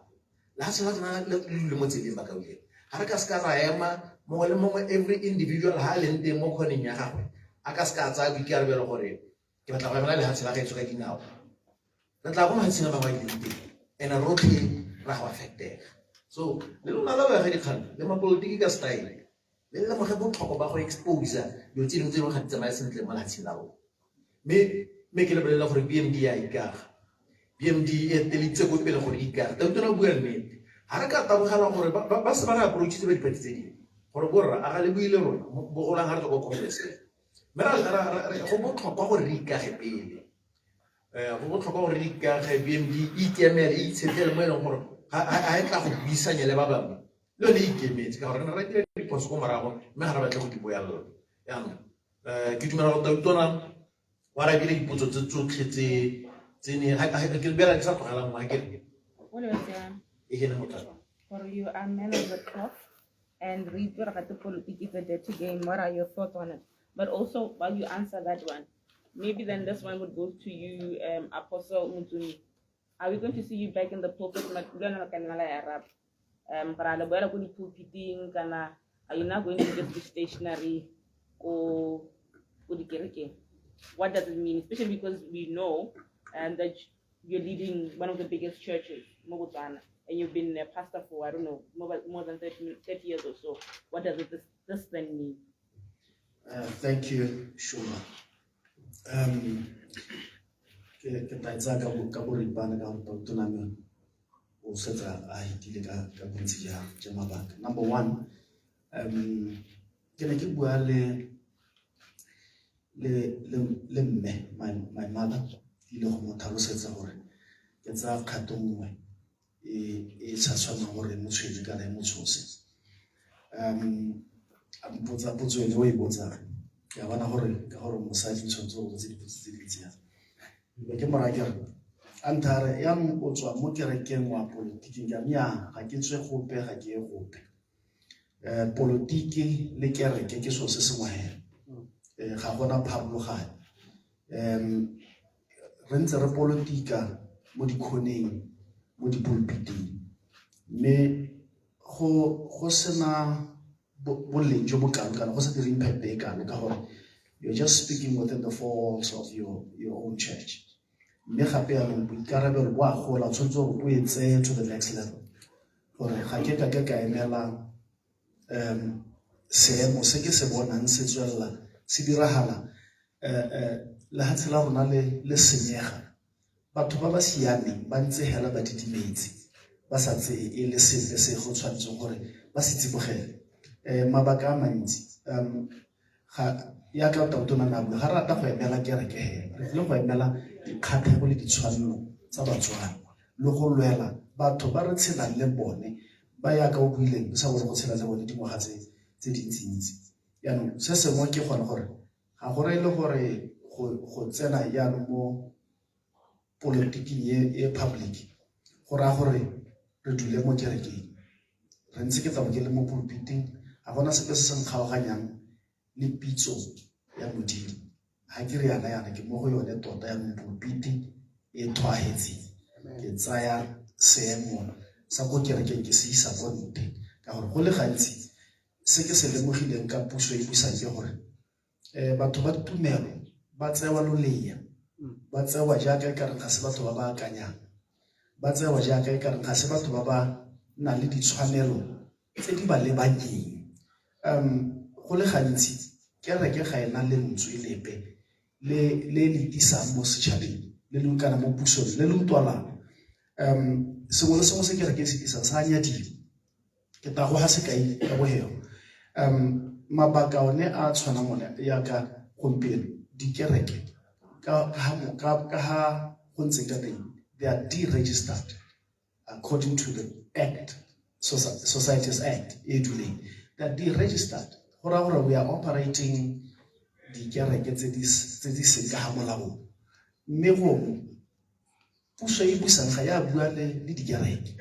la se la le mo tseleng ba ka uleng ha re ka ska ra ema mo le mo every individual ha le nteng mo khoneng ya gagwe a ka ska tsa boikarabelo gore ke batla go emela le ha tsela ga e tsoka dinao re tla go matsina ba ba diteng ena rotlhe ra go affectega so le lona la ba ga dikgang le mapolitiki ka style le mo ga botlhokwa ba go expose yo tse dingwe tse go tsamaya sentle mo latsing la rona me ke le bolela gore BMD ya ikaga BMD e telitse go pele gore ikaga ta utona bua nnete ha re ka tabogela gore ba se ba ga approach tse ba dipati tse dingwe gore borra a ga le buile rona bo golang ga re go congress me ra go botlhokwa gore re ikage pele go botlhokwa gore re ikage BMD itemele itsetele mo e leng gore ha e tla go buisanya le ba bangwe le le ikemetse ka gore re dire diposo go morago mme ga re batla go di boela yaanong ke dumela go tautona wa ra bile dipotso tse tsotlhe tse ne ke bela ke sa tlogela mo ke e hene motho for you are man of the cloth and read the politics is a dirty game. What are your thoughts on it? But also, while you answer that one, maybe then this one would go to you, Apostle Mutuni. Are we going to see you back in the pulpit? Are you not going to just be stationary or what does it mean? Especially because we know that you're leading one of the biggest churches, Botswana, and you've been a pastor for, I don't know, more than 30 years or so. What does this then mean? Thank you, Shuma. Ke taitsa ka boripana ka tona o setsa a hitile ka bontsi ja mabaka. Number one, ke ne ke bua le mme, my mother, ile go mo tlhalosetsa gore ke tsa kgato nngwe e sa tshwanang gore motshwedi kana e motshose. A mpotsa potso ene o e botsang, ke a bona gore ka gore mosadi tshwanetse go botsa dipotso tse dintsi yana. Ke mora ke re antare ya o tswa mo kerekeng wa politiking ka nya ga ke tswe gope ga ke e gope. Politiki le kereke ke so se sengwe hela. Ga gona pharologano. Re ntse re politika mo dikhoneng mo dipulpiting. Mme go sena boleng jo bokalo kana go se dire impact e kana ka gore you're just speaking within the four walls of your own church. Mme gape ya mo boikarabelo bo a gola tshwanetse gore o etse to the next level. Gore ga ke ka emela seemo se ke se bonang se tswella se diragala le ha tsela rona le senyega. Batho ba ba siameng ba ntse hela ba didimetse ba sa tse e le sepe se go tshwanetse gore ba se tsibogele. Mabaka a mantsi ga ya ka tautona na bua ga rata go emela kereke hela re tle go emela dikgatlhego le ditshwanelo tsa Batswana le go lwela batho ba re tshelang le bone ba ya ka o buileng sa gore go tshela le bone dingwaga tse dintsintsi. Yaanong se sengwe ke gone gore ga gore le gore go tsena yaanong mo politiking e public go raya gore re dule mo kerekeng. Re ntse ke tla bo ke le mo pulpiting ga gona sepe se se nkgaoganyang le pitso ya modimo. Ha ke re yana ke mo go yone tota ya pulpiti e tshwaetseng. Ke tsaya seemo sa go kerekeng ke se isa bonte ka gore go le gantsi se ke se lemogileng ka puso e busang ke gore batho ba tumelo ba tsewa loleya ba tsewa jaaka e kare ga se batho ba ba akanyang ba tsewa jaaka e kare ga se batho ba ba na le ditshwanelo tse di ba lebanyeng. Go le gantsi kereke ga ena lentswe lepe le tisang mo setšhabeng le le kana mo pusong le le utwalang. Sengwe le sengwe se kereke se tisang sa nyadiwa. Ke tago ha sekai ka boheo. Mabaka one a tshwanang one ya ka gompieno dikereke ka ha go ntse ka teng they are deregistered according to the act, Societies Act e duleng. They are deregistered. Go raya gore we are operating dikereke tse di seng ka ha molao. Mme go puso e busang ga ya bua le dikereke.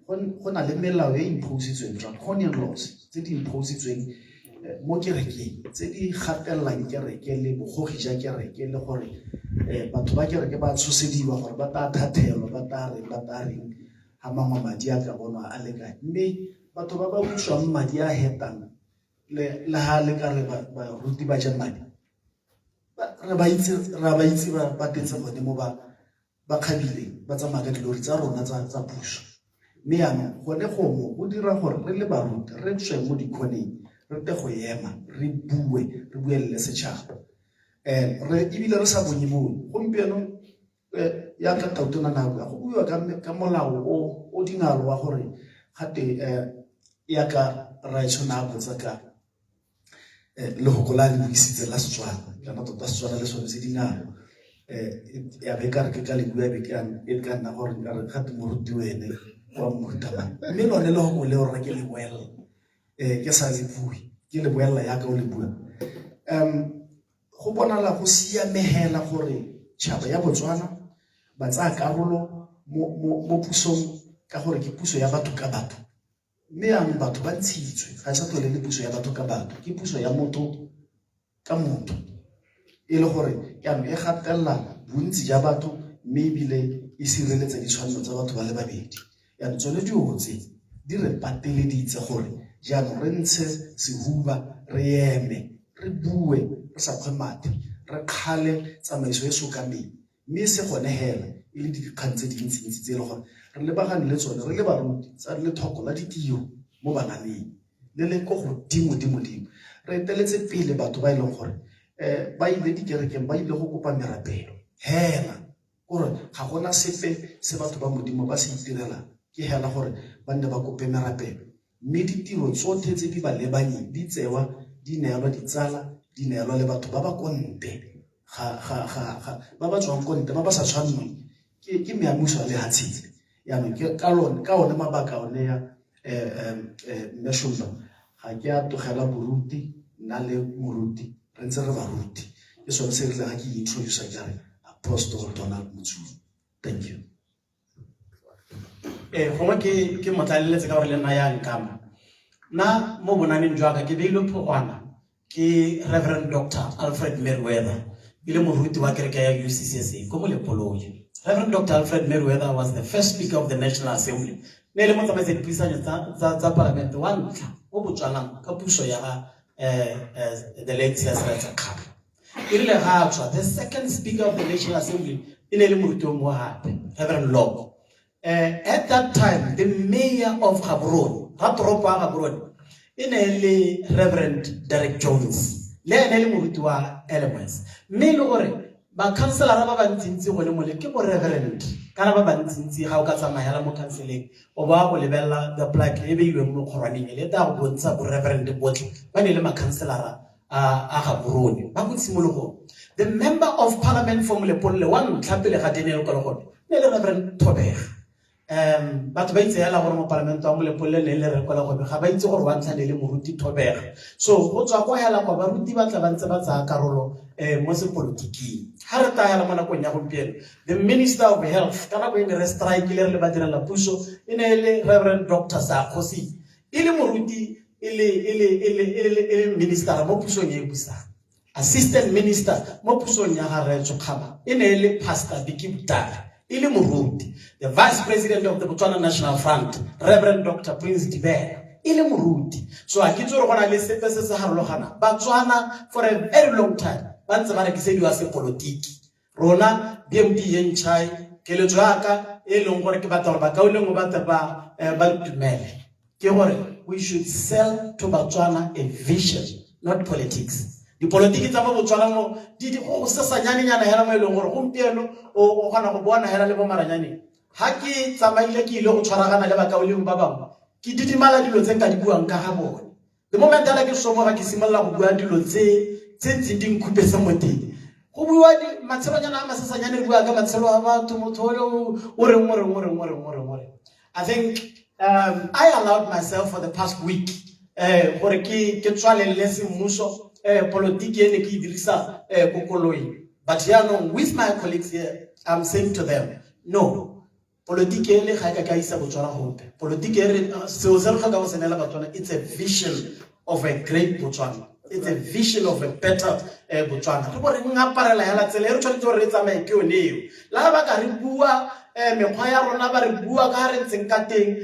Go na le melao e impositsweng draconian laws tse di impositsweng mo kerekeng tse di gatellang kereke le bogogi ja kereke le gore batho ba kereke ba tshosediwa gore ba tla thathelwa ba tla reng ha mangwe madi a ka bonwa a lekane. Mme batho ba ba buswang madi a hetang le ha le ka re ba ruti ba ja madi ra ba itse ba tetse bone mo ba kgabileng ba tsamaya ka dilori tsa rona tsa puso. Mme yaanong gone gomo go dira gore re le baruti re tswe mo dikhoneng re te go ema re buelele setšhaba. Ebile re sa bonye bone gompieno ya ka tautona na bua go buiwa ka molao o dingalo wa gore gate ya ka raitshona a botsa ka le go kola le buisitse la Setswana kana tota Setswana le sone se dingalo. Ya be ka re ke ka le bua be ka nna gore gate moruti wene wa morutabana. Mme lone le go le gore ke le boela ke sa le bue ke le boela ya ka o le bua. Go bonala go siamegela gore tšhaba ya Botswana ba tsaya karolo mo pusong ka gore ke puso ya batho ka batho. Mme yaanong batho ba ntshitswe ga e sa tlhole le puso ya batho ka batho ke puso ya motho ka motho e le gore yaanong e gatelela bontsi ja batho mme ebile e sireletsa ditshwanelo tsa batho ba le babedi. Yaanong tsone dilo tse di re pateleditse gore jaanong re ntshe sehuba re eme re bue re sa kgwe mathe re kgale tsamaiso e sokameng mme se gone hela e le dikgang tse dintsi tse e le gore re lebagane le tsone re le baruti tsa lethoko la ditiro mo bananeng le le ko godimo re eteletse pele batho ba e leng gore ba ile dikerekeng ba ile go kopa merapelo hela gore ga gona sepe se batho ba modimo ba se itirelang ke hela gore ba nne ba kope merapelo mme ditiro tsotlhe tse di ba lebanyeng di tsewa di neelwa ditsala di neelwa le batho ba ba konte ba ba tswang konte ba ba sa tshwaneng ke meamuso a lehatshile yaanong ka one mabaka one ya Meshomba ga ke a togela boruti nna le moruti re ntse re baruti ke sone se re tla ga ke introduce ka re Apostle Donald Mutsu. Thank you. Gongwe ke motlaleletse ka gore le nna ya nkama nna mo bonaneng jwa ka ke beilwe phogwana ke Reverend Dr. Alfred Meriwether e le moruti wa kereke ya UCCSA ko mo Lepoloje. Reverend Dr. Alfred Meriwether was the first Speaker of the National Assembly ne le motsamaisa dipuisano tsa palamente wa ntlha o Botswana ka puso ya the late Senator Kapa. Irile ga tswa the second Speaker of the National Assembly e ne le moruti o mo hape Reverend Lobo. At that time the mayor of Gaborone Ratoropo ya Gaborone e ne le Reverend Derek Jones le ene le moruti wa Elements mme le gore ba councilor ba bantsi go le mole ke bo reverend kana ba bantsi ga o ka tsamaya mo counseling o ba go lebella the plaque e beilwe mo kgorwaneng le ta go bontsha bo reverend botlhe ba ne le ma councilor a Gaborone ba go tsimologo the member of parliament from Lepole one tlhapele ga Daniel Kologone ne le Reverend Thobega batho ba itse yala gore mo parliament wa mo Lepole ne le re Kologone ga ba itse gore wa ntlha ne le moruti Thobega so go tswa go hela go baruti ba tla ba ntse ba tsaya karolo mo sepolotiking ha re taya la mona go nya gompieno the minister of health kana go ene re strike le re ba direla puso ene le Reverend Dr. Sakhosi ile moruti ile minister mo pusong e busa assistant minister mo pusong ya ga re Tsokgama ene le pastor Dikibutare ile moruti the vice president of the Botswana National Front Reverend Dr. Prince Dibera ile moruti so a ke tsore gona le sepe se se harologana Botswana for a very long time ba ntse ba rekisediwa se politiki rona BMD yenchai keletso ya ka e leng gore ke batla gore ba kauleng go batla ba dumele ke gore we should sell to Botswana a vision not politics di politiki tsa Botswana mo di go sesanyane nyana hela mo e leng gore gompieno o gona go bona hela le bo maranyane ha ke tsamaile ke ile go tshwaragana le ba kauleng ba bangwe ke didimala dilo tse ka di buang ka ga bone the moment ala ke somoga ke simolla go bua dilo tse ding khupesa moteng go bua di matselonyana a masesanyane re bua ka matselo a batho motho o re I think I allowed myself for the past week gore ke tswalelle semmuso politiki ene ke dirisa kokoloi but with my colleagues here I'm saying to them no politiki ene ga ka isa Botswana hope politiki ere seo se re tlhoka go senela Botswana it's a vision of a great Botswana. It's a vision of a better Botswana. Re bore ngaparela ya la tsela re tshwanetse re tsamaye ke yone eo. La ba ka re bua mekgwa ya rona ba re bua ka re ntseng ka teng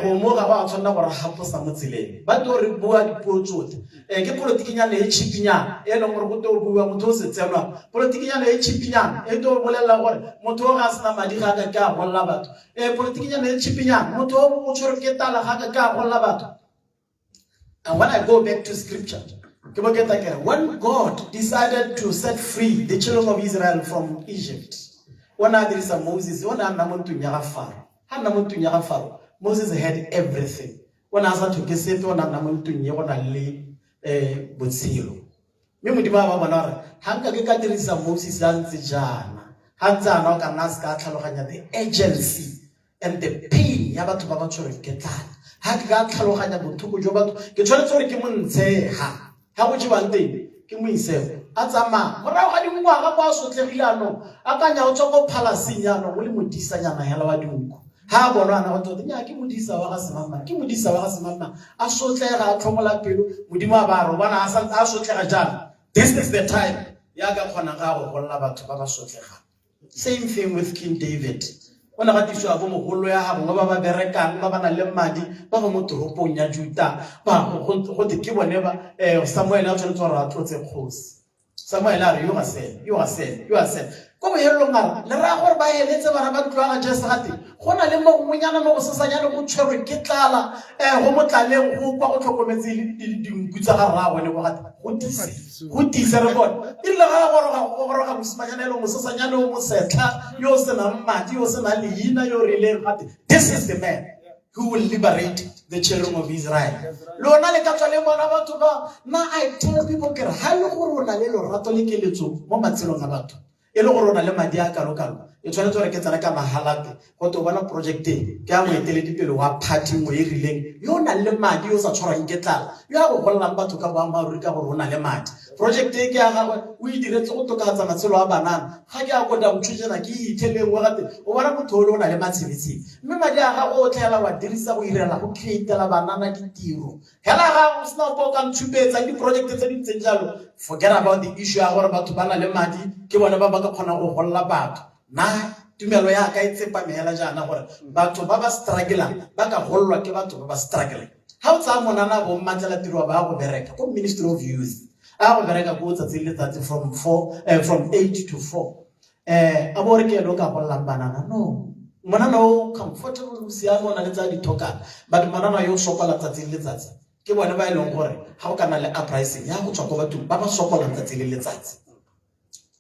go mo ga ba tshwanela gore haposa mo tseleng. Ba tlo re bua dipuo tsotlhe. Ke politiki nyane e chipinyana e leng gore go tlo bua motho o se tselwa. Politiki nyane e chipinyana e tlo bolela gore motho o ga sena madi ga ka golla batho. Politiki nyane e chipinyana motho o tshwere ke tala ga ka golla batho. And when I go back to scripture, when God decided to set free the children of Israel from Egypt, when there is a Moses, Moses had everything. When I to get when I'm to Botsilo. Mimudima Banara, Hanka there is a Moses and Zijana, Hanzano can ask the agency and the pain Yabatu Babachor get that. Haga Kalogana Butuku Jobat, get Choratory Kimun say, how would you want thing? Kimun say, Atama, what are you about Teriano? Akanya Choko Palasiano, William Disayana, Hello. How Borana to the Yakimudisa Wasamama, Kimudisa Wasamama, Asotera, Tomola Pilu, Mudima Baro, one Asotera. This is the time. Yaga Panagao, Lava to Baba Sotera. Same thing with King David. When I got to a woman who have Baba Bereka, Baba Lemadi, Baba Motoponya Juta, Baba, what the Kiwa never, somewhere else to a host. Samuel a re you are saying go bohelelong mara le ra gore ba heletse bana ba tlwaga just gate go na le mogonyana mo go sesanyane go tshwerwe ke tlala go motlaleng go kwa go tlhokometse dinku tsa ga rra bone go gate go tise re bone e le ga goroga mosimanyana e le mosesanyane o mosetla yo o senang madi yo o senang leina yo o rileng gate this is the man who will liberate the children of Israel. Lona le ka tswa le bona batho ba na I tell people ke re ha le gore o na le lorato le keletso mo matshelong a batho e le gore o na le madi a kalo e tshwanetse gore ke tsena ka mahalate go to bona project ke a moeteledipele wa party mo e rileng yo o na le madi yo o sa tshwarang ke tlala yo a go gollang batho ka boammaaruri ka gore o na le madi project ke ya gagwe o e diretse go tokagatsa matshelo a banana ga ke a go da motšhujana ke itheleng wa gate o bona motho o na le matshebetshebe mme madi a gago o tlhela wa dirisa go irela go createla banana ditiro hela ga o sena go ka ntshupetsa di-project tse di ntseng jalo forget about the issue ya gore batho ba na le madi ke bona ba ka kgona go golla batho na tumelo ya ka e tsepamela jaana gore batho ba ba struggling ba ka gollwa ke batho ba ba struggling ha o tsaya monana bo mmatlela tiro ba go bereka ko Ministry of Youth a go bereka go tsa tsile tsa from 8 to 4 a bo re ke lo ka gollang banana no monana o comfortable o sia bona le tsa di toka but monana yo sokola tsa tsile letsatsi ke bona ba e leng gore ha o kana le uprising ya go tswa go batho ba ba sokola tsa tsile letsatsi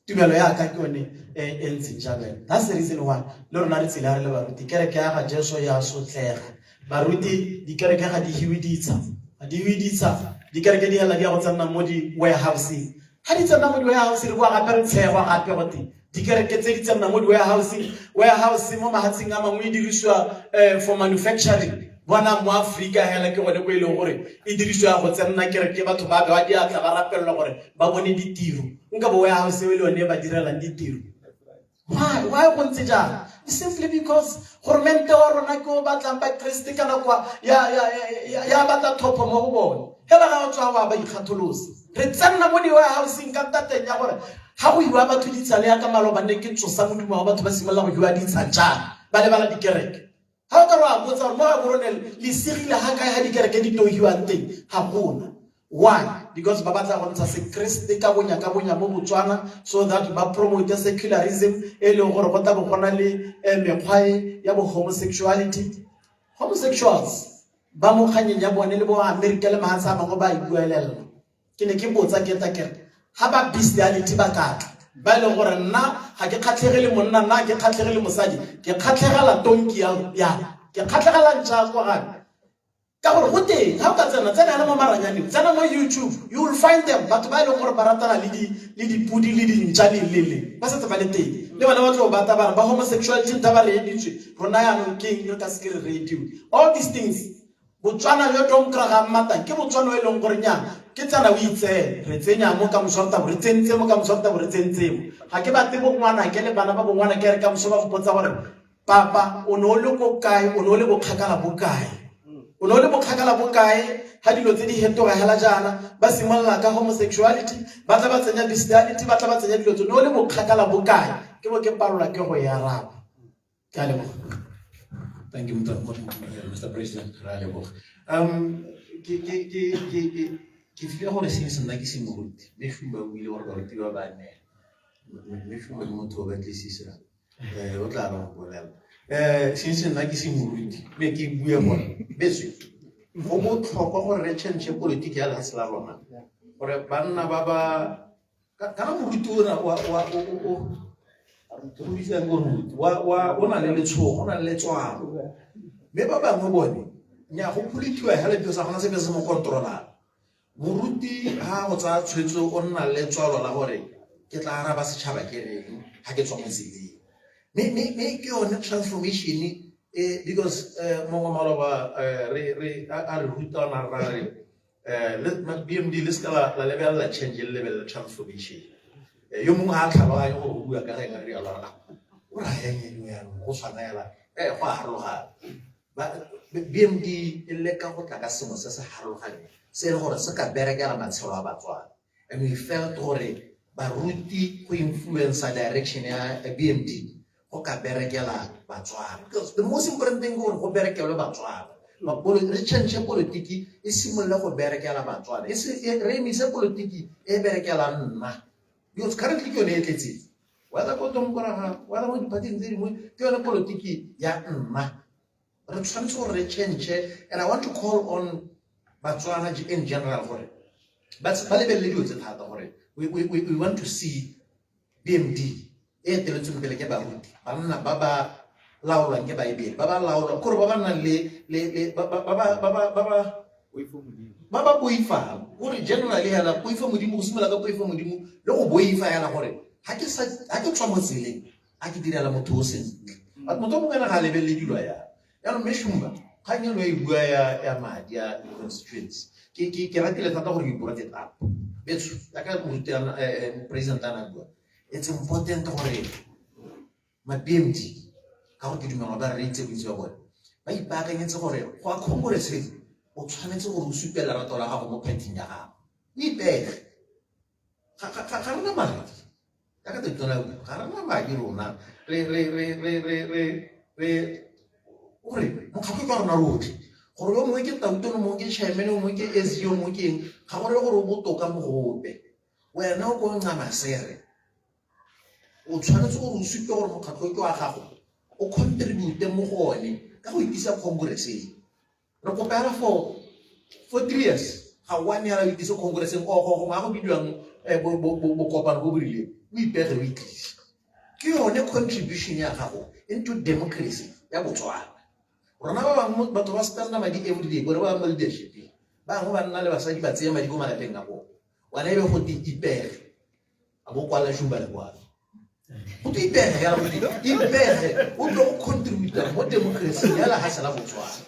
tumelo ya ka ke yone e ntseng jalo that's the reason why le rona re tsela re le baruti kereke ya ga Jesu ya sotlega baruti di kereke ga di hiwiditsa di kereke di hela di go tsena mo di warehouse ha di tsena mo di warehouse re bua gape re tshegwa gape gote di kereke tse di tsena mo di warehouse mo mahatsing a mangwe diriswa for manufacturing bona mo Africa hela ke gone go ile gore e diriswa go tsena kereke batho ba ba di atla ba rapella gore ba bone ditiro nka bo warehouse e le one ba direlang ditiro why go ntse jang simply because gormente wa rona ke o batlang ba Kriste kana kwa ya bata thopo mo go bone hela ga o tswa wa ba ikgatholosa re tsena mo di warehouse ka tateng ya gore ha go iwa batho di tsale ya ka maloba ne ke tsosa modumo wa batho ba simolla go iwa di tsa jang ba le bala di kereke ha o ka re a botsa gore mo ga boronele le sigile ha kae ha di kereke di tohiwang teng ha gona why because ba batla go ntsha se Kriste ka bonya mo Botswana so that ba promote secularism e le gore go tla bo gona le mekgwa ya bo homosexuality homosexuals ba mo kganyeng ya bone le bo America le mahatsha mangwe ba ibuelela ke ne ke botsa ke ta kere ha ba bestiality ba katla ba ile gore nna ga ke kgatlhegele monna nna ke kgatlhegele mosadi ke kgatlhegela tonki ya ke kgatlhegela ntša kwa gape ka gore go teng ha o ka tsena mo maranyaneng tsena mo YouTube you will find them batho ba ile gore ba ratana le dipudi le dintša le ba setse ba le teng le bana ba tlo bata ba homosexuality nta ba re editswe rona yaanong ke eng ka se ke re radio all these things Botswana yo donkra ga mmata ke Botswana e leng gore nya ke tsana o itse re tsenya mo ka mosorta re tsentse mo ka mosorta re tsentse ga ke batle bo ngwana ke le bana ba bo ngwana ke re ka mosoba mpotsa gore papa o no le go kae o no le bo kgakala bo kae o no le bo kgakala bo kae ha dilo tse di hetoga hela jana ba simolla ka homosexuality ba tla ba tsenya bestiality ba tla ba tsenya dilo tse no le bo kgakala bo kae ke bo ke parola ke go ya rapa ka le mo. Thank you, Mr. President. Ke file gore se se nna ke se moruti me shumba o ile gore baruti ba bane me shumba ke motho o batlisisa o tla ra go bolela se nna ke se moruti me ke bua gore beso go botlhokwa gore re change politiki ya lefatshe la rona gore banna ba ba kana moruti o na le letshogo o na le letswalo mme ba bangwe bone nya go politiwa hela dio sa gona se be se mo controla moruti ha go tsa tshwetso o nna le letswalo la gore ke tla araba setšhaba ke reng ha ke tswa mo tseleng me ke yone transformation because mo maloba re ruta ona ra re BMD le ska la level la change le level transformation yo mongwe a tlhaloganya gore o bua ka reng re ala o ra yeng ya go tshwanela go harologa BMD e leka go tla ka sengwe se se harologaneng se le gore se ka berekela matshelo a Batswana and we felt gore baruti go influence direction ya BMD go ka berekela Batswana because the most important thing gore go berekele Batswana re change politiki e simolla go berekela Batswana re emise politiki e berekela nna because currently ke yone e tletseng whether ko Tomkoraga, whether mo diparting tse dingwe ke yone politiki ya nna re tshwanetse gore re change. And I want to call on Botswana in general gore ba lebelele dilo tse thata gore we want to see BMD e eteletseng pele ke baruti banna ba ba laolwang ke baebele ba ba laolwa gore ba ba nang le ba ba boifang gore generally hela boifa modimo go simolola ka boifa modimo le go boifa yana gore ha ke tswa mo tseleng a ke direla motho o sentle but motho mo kana ga lebelele dilo ya no meshumba ga nyelo e bua ya madi ya constituents ke ratile thata gore you brought it up betso ka motho president ana bua it's important gore ma BMD ka go dumela ba re itse botse ba bona ba ipaakanyetse gore go a congress o tshwanetse gore o supela rato la gago mo party ya gago ipege ga rena madi ya ka tetona ga rena madi rona ore mo kgakwe ka rona rotlhe gore yo mongwe ke tautono mongwe ke chairman o mongwe ke SEO mo ke eng ga gore gore o botoka mo gope wena o go nna masere o tshwanetse gore o supe gore mokgatlho ke wa gago o contribute mo go one ka go itisa congress re kopela for 3 years ga 1 year o itisa congress go ga go bidiwang bo kopana go burile o ipege o itlisa ke yone contribution ya gago into democracy ya Botswana. Rona ba bangwe batho ba spenda madi every day gore ba mo leadership ba go ba nna le basadi ba tsaya madi go malapeng a go wana ebe go ipege a bo kwala shumba le kwa o di ipege ya go ipege o tlo contribute mo democracy ya la hasala Botswana.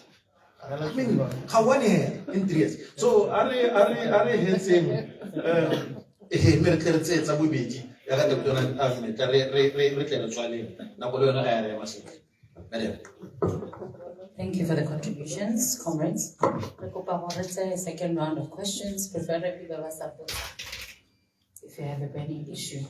I mean, how 1 year in 3 years. So are henseng mere tse tsa bobedi ya ka Dr. Ahmed re tle tswale na go le yona ga ya maseng. Thank you for the contributions, comrades. Let's say a second round of questions, preferably by support, if you have a burning issue.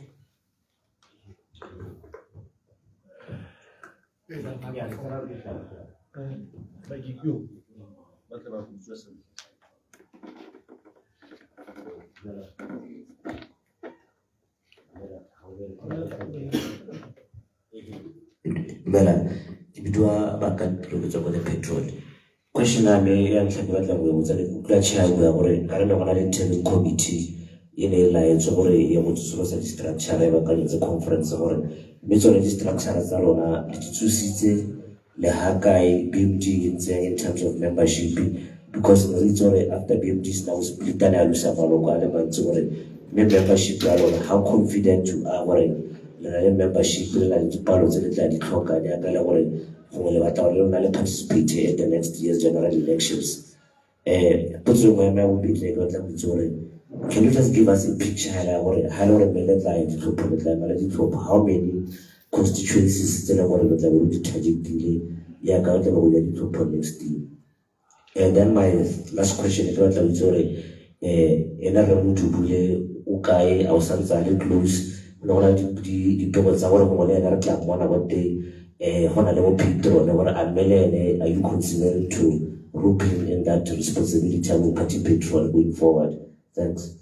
Bella, ibidwa bakat loketsa go the petrol. Question a me ya ntlha ke batla go botsa le ka chair go ya gore ka re le gona le interim committee e ne la etso gore ye go tsolosa di structure e ba ka le conference gore me tsone di structure tsa lona di tsusitse le hakai BMD in terms of membership, because after BMD is now split and I lose a membership, how confident you are the membership participate in the next year's general elections. Can you just give us a picture how many constituencies next year? And then my last question is close. Are you considering to rope in that responsibility of party petrol going forward? Thanks.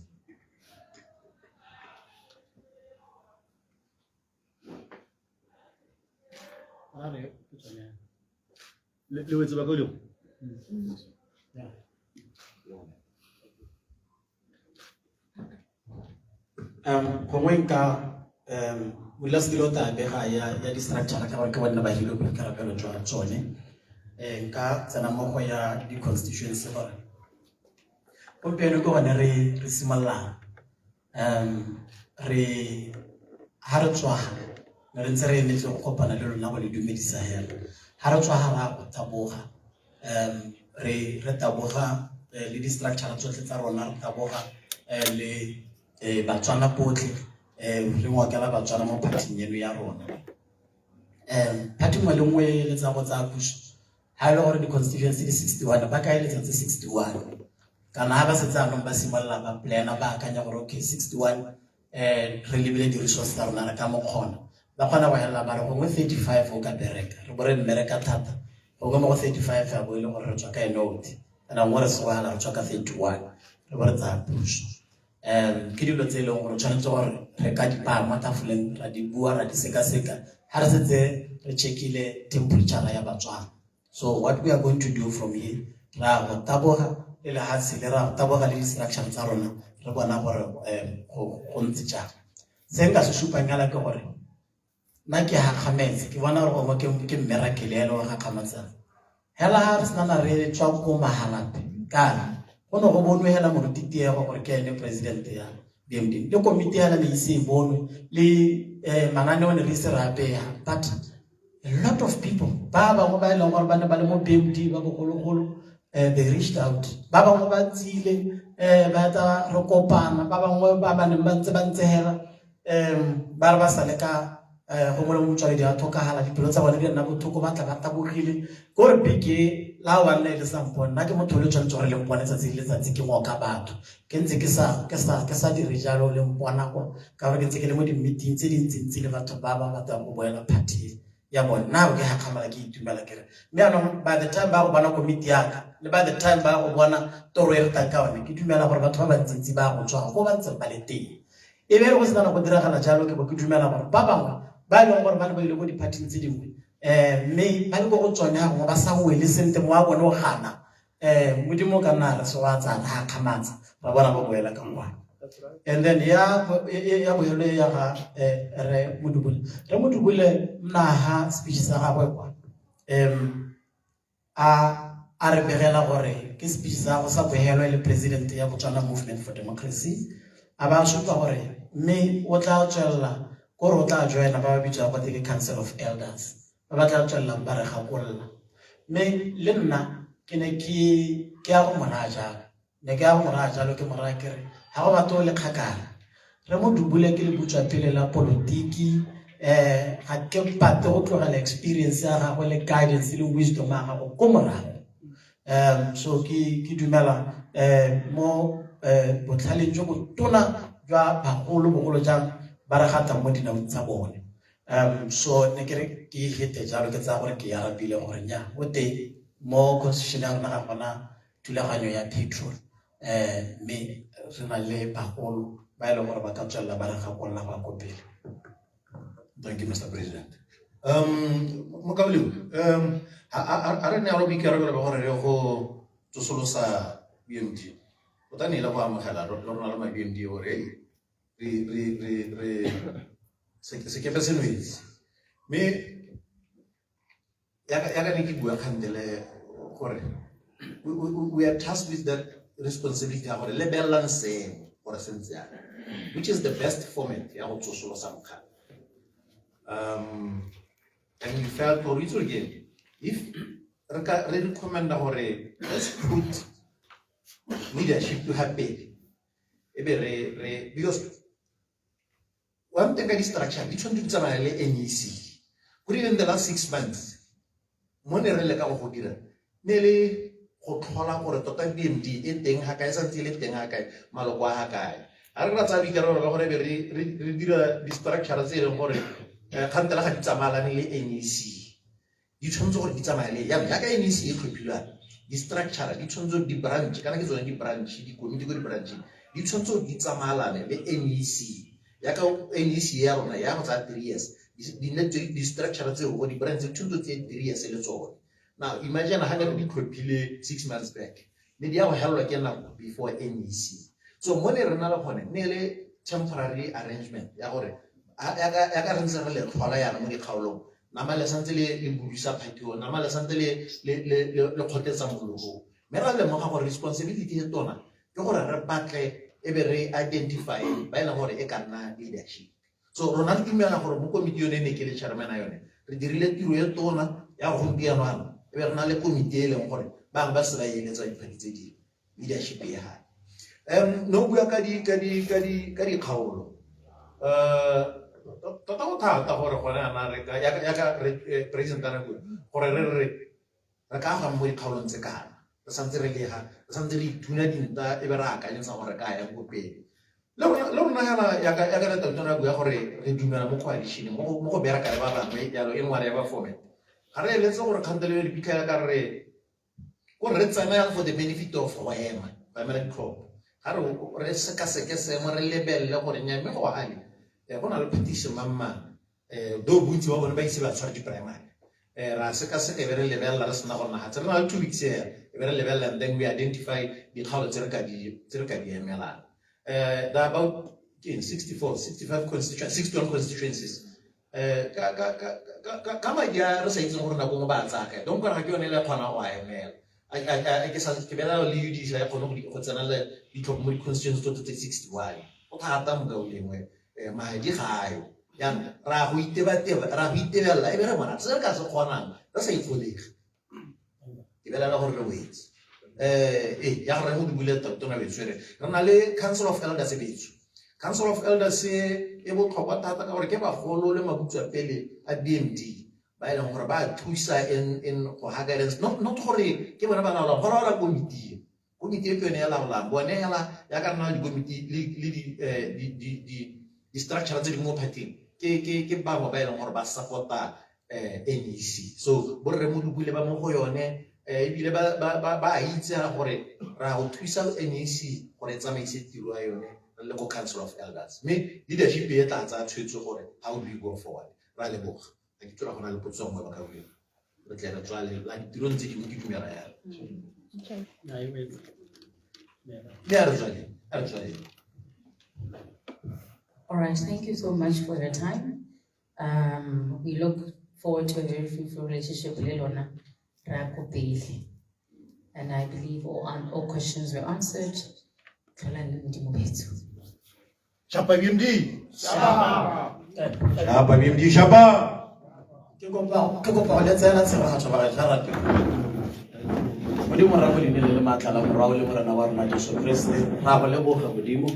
Wila skilo ta bega ya di structure ka ba bona ba hilo ka karapelo jwa tsone nka tsena mo go ya di constituency gore o pele go bona re simalla re ha re tswa re ntse re ne go kopana le lona go le dumedisa hela ha re tswa ha ra taboga re taboga le di structure tsotlhe tsa rona re taboga le Botswana potlhe re ngwakela Botswana mo party eno ya rona party mo le ngwe le tsa go tsa push ha ile gore di constituency di 61 ba ka ile tsa 61 kana ha ba se tsa ba simolola ba plana ba akanya gore okay 61 re lebile di resource tsa rona re ka mo kgona ba kgona go hela ba re go 35 o ka bereka re bore mmereka thata go mo 35 a bo ile gore re tswa ka note ana ngore se wala re tswa ka 31 re bore tsa push ke dilo tse e leng gore tshwanetse gore re ka di baya mo tafoleng ra di bua ra di sekaseka ha re setse re checkile temperature ya Botswana. So what we are going to do from here, ra go taboga le le hatsi le ra go taboga le instruction tsa rona re bona gore go ntse jang. Se nka se supanyala ke gore nna ke gakgametse ke bona gore ke miracle ya le go gakgamatsa hela ha re sena re tswa ko mahalape kana go no go bonwe hela moruti tiego gore ke ene president ya BMD le komiti ya le ise bonwe le manane one re se rapeya, but a lot of people ba bangwe ba ile gore bana ba le mo BMD ba bogologolo they reached out, ba bangwe ba tsile ba ta re kopana, ba bangwe ba bane ba ntse hela ba re ba sale ka go mo le motswedi a thokahala dipelo tsa bona di nna bothoko ba tla ba tabogile gore beke la wa nne le sampo nna ke motho le tshwantse gore le mpone tsatsi le tsatsi ke ngoka batho ke ntse ke sa dire jalo le mpona go ka gore ke ntse ke le mo di-meeting tse dintsi le batho ba ba batla go boela party ya bona nna ke gakgamala ke itumela kere mme anong by the time ba go bona komiti yaka le by the time ba go bona toro e re tla ka one ke dumela gore batho ba bantsintsi ba go tswa go ba ntse ba le teng e be go sena go diragala jalo ke bo ke dumela gore ba bangwe ba ile gore ba ile go di-party tse dingwe mme ba le go tswanya go ba sa wele sente mo a bone o gana modimo ka nna re se wa tsa ha khamatsa ba bona ba boela ka ngwana. And then ya boelo ya ga re modubule mna ha speech sa gagwe kwa a re begela gore ke speech sa go sa boelo le president ya Botswana Movement for Democracy a ba supa gore mme o tla tswella gore o tla joina ba bitswa go the Council of Elders ba ba tla tswella ba re gakolla mme le nna ke ne ke a go moraja ne ke a go moraja lo ke mora kere ha go batho le kgakala re mo dubule ke le butswa pele la politiki ga ke pate go tlogela experience ya gagwe le guidance le wisdom ya gagwe ko morago. So ke dumela mo botlhaleng jo bo tona jwa bogolo jang ba re gata mo dinao tsa bone. So ne ke re ke hete jalo ke tsa gore ke ya rapile gore nya o te mo constitution ya rona ga gona thulaganyo ya petrol mme re na le bagolo ba ile gore ba ka tswella ba re gakolla ba ko pele. Thank you, Mr. President. Mokabelo, a re ne a lo bikarabelo ba gore re go tsosolosa BMD. O tla ne le go amogela rona le ma BMD gore re sekepe se noise. Me ya ka ne ke bua khandele gore we are tasked with that responsibility ya gore le balance gore sentse ya, which is the best format ya go tsosolosa mokgwa. And we felt for it again. If we recommend let's put leadership to happen, because one thing is structure, which one to NEC. Put it in the last 6 months. Money really ka go dira. Nearly go tlhola gore tota BMD e teng ha kae sa ntse le teng ha kae maloko ha kae. A re ratsa bikarolo ba gore re dira di structure tse leng gore khantela ga ditsamalane le NEC di tshwanetse gore di tsamaele ya ka NEC e tlhophilwa di structure di tshwanetse di branch kana ke tsone di branch di komiti go di branch di tshwanetse di tsamalane le NEC ya ka NEC ya rona ya go tsa 3 years di structure tse go di branch tshwanetse tse 3 years le tsone. Now imagine ha ne di tlhophile 6 months back ne di ya go helwa ke nako before NEC. So mo ne rena le gone ne le temporary arrangement ya gore ya ka rentse re le tlhola yana mo dikgaolong nama le santse le budisa phatio nama le santse le kgotetsa moloko mme ra lemoga gore responsibility e tona ke gore re batle e be re identify ba ena gore e ka nna leadership. So rona re dumela gore mo komiti yone ne ke le chairman a yone re dirile tiro e tona ya go gompieno ana e be re na le komiti e leng gore bang ba se ba eletsa diphedi tse di leadership e ha no bua ka di kgaolo tota go thata gore gone ana re ka ya ka president ana go gore re ka ga mo dikgaolong tse kana re santse re lega re santse re ituna dinta e be re akanyetsa gore ka ya go pele le rona yana ya ka re totona go ya gore re dumela mo coalition mo go bereka le ba bangwe yalo e ngwana ya ba format ga re letse gore kgantele le bikela ka re go re tsena for the benefit of whoever ba mera ditlhopho ga re sekaseke seemo re lebelele gore nyame go ale go na le petition mamang do bontsi ba bone ba ise ba tshwara di-primary ra sekaseka e be re lebelela re sena gore naga tse re na le 2 weeks here e be re lebelela and then we identify dikgaolo tse re ka di emelang there are about 64 65 constituencies 61 constituencies ka madi a re sa itseng gore nako mo ba tsaka donc ra ke yone le kgona go a emela ke sa ke bela le UDC ya kgona go tsena le ditlhopho mo di-constituencies tse 61 go thata mo ka o lengwe madi gayo yang ra go itebella e be re bona se re ka se kgonang re sa ikgolege ke belela gore re wetse ya gore go di bule tona betswere re na le council of elders betso council of elders e botlhokwa thata ka gore ke bagolo le mabutswa pele a BMD ba e leng gore ba thusa in go ha guidance not gore ke bona ba laolang gore ba la komiti e ke yone ya laolang bone hela ya ka nna dikomiti le di-structure tse di mo phathing ke bangwe ba e leng gore ba supporta NEC so borre mo dubule ba mo go yone ebile ba itse gore ra go thusa NEC gore tsamaise tiro ya yone le go council of elders mme leadership e tla tsa tshwetso gore how do we go forward ra le boga a ke tsora gona le potso mo ba ka bua re tle re tswa le la ditirong tse dingwe ke dumela ya All right, thank you so much for your time. We look forward to a very fruitful relationship with Lona Rakopeli. And I believe all questions were answered. Shapa BMD. Shapa BMD. Shapa. Ke kopa le tsena tshegetso ba re rata. Modimo ra go le matla la morao le morena wa rona Jesu Kriste ra go leboga modimo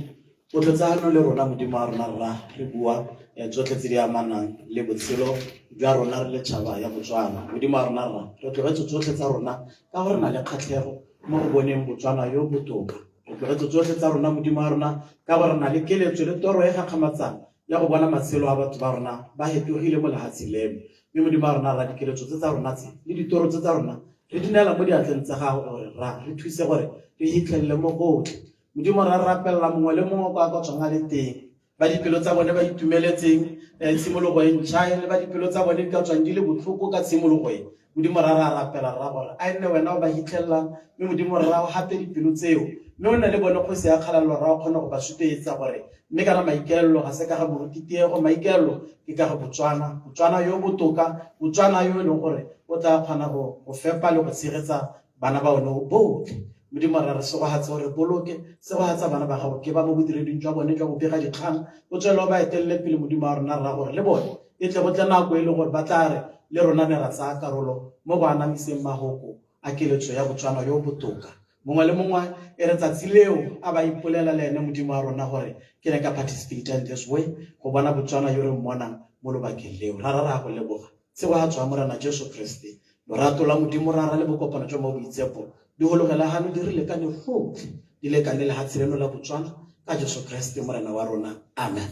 o tletsano le rona modimo a rona ra re bua tsotlhe tse di amanang le botshelo jwa rona re le tšhaba ya Botswana modimo a rona ra re tlogetse tsotlhe tsa rona ka gore na le kgatlhego mo go boneng Botswana yo botoka re tlogetse tsotlhe tsa rona modimo a rona ka gore na le keletso le toro e gakgamatsang ya go bona matshelo a batho ba rona ba hetogile mo lehatsheng leno mme modimo a rona ra dikeletso tsa rona tse le ditoro tsa rona re dinela mo diatleng tsa gago gore ra re thuse gore re hitlhelele mo gotlhe modimo ra rapella mongwe le mongwe kwa ka tswang a le teng ba dipelo tsa bone ba itumeletseng tshimologo e ntšha le ba dipelo tsa bone ka tswang di le botlhoko ka tshimologo e modimo ra rapela ra gore a nne wena o ba hitlhelelang mme modimo ra o hape dipelo tseo mme o nna le bone go se ya kgalalelo ra o kgona go ba sutetsa gore mme kana maikaelelo ga se ka ga borutitiego maikaelelo ke ka ga Botswana yo botoka Botswana yo e leng gore o tla kgona go fepa le go tshegetsa bana ba one botlhe modimo ra re se go hatsa gore boloke se go hatsa bana ba gago ke ba mo bodiredi jwa bone jwa go bega dikgang o tswela ba etelele pele modimo a rona ra gore le bone e tle go tle nako e le gore ba tla re le rona ne ra tsaya karolo mo go anamiseng magoko a keletso ya Botswana yo botoka mongwe le mongwe e re tsatsi leo a ba ipolela le ene modimo a rona gore ke ne ka participate in this way go bona Botswana yo re mmonang mo lobakeng leo ra go leboga se go hatswa morena Jesu Kriste lorato la modimo ra le bokopana jwa mo boitsepo di hologela hano di re lekane gotlhe di lekane le hatshireno la Botswana ka Jesu Kriste morena wa rona amen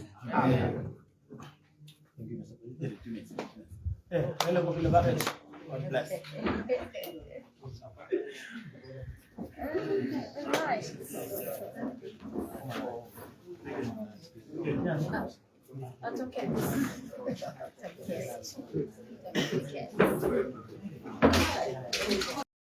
That's okay.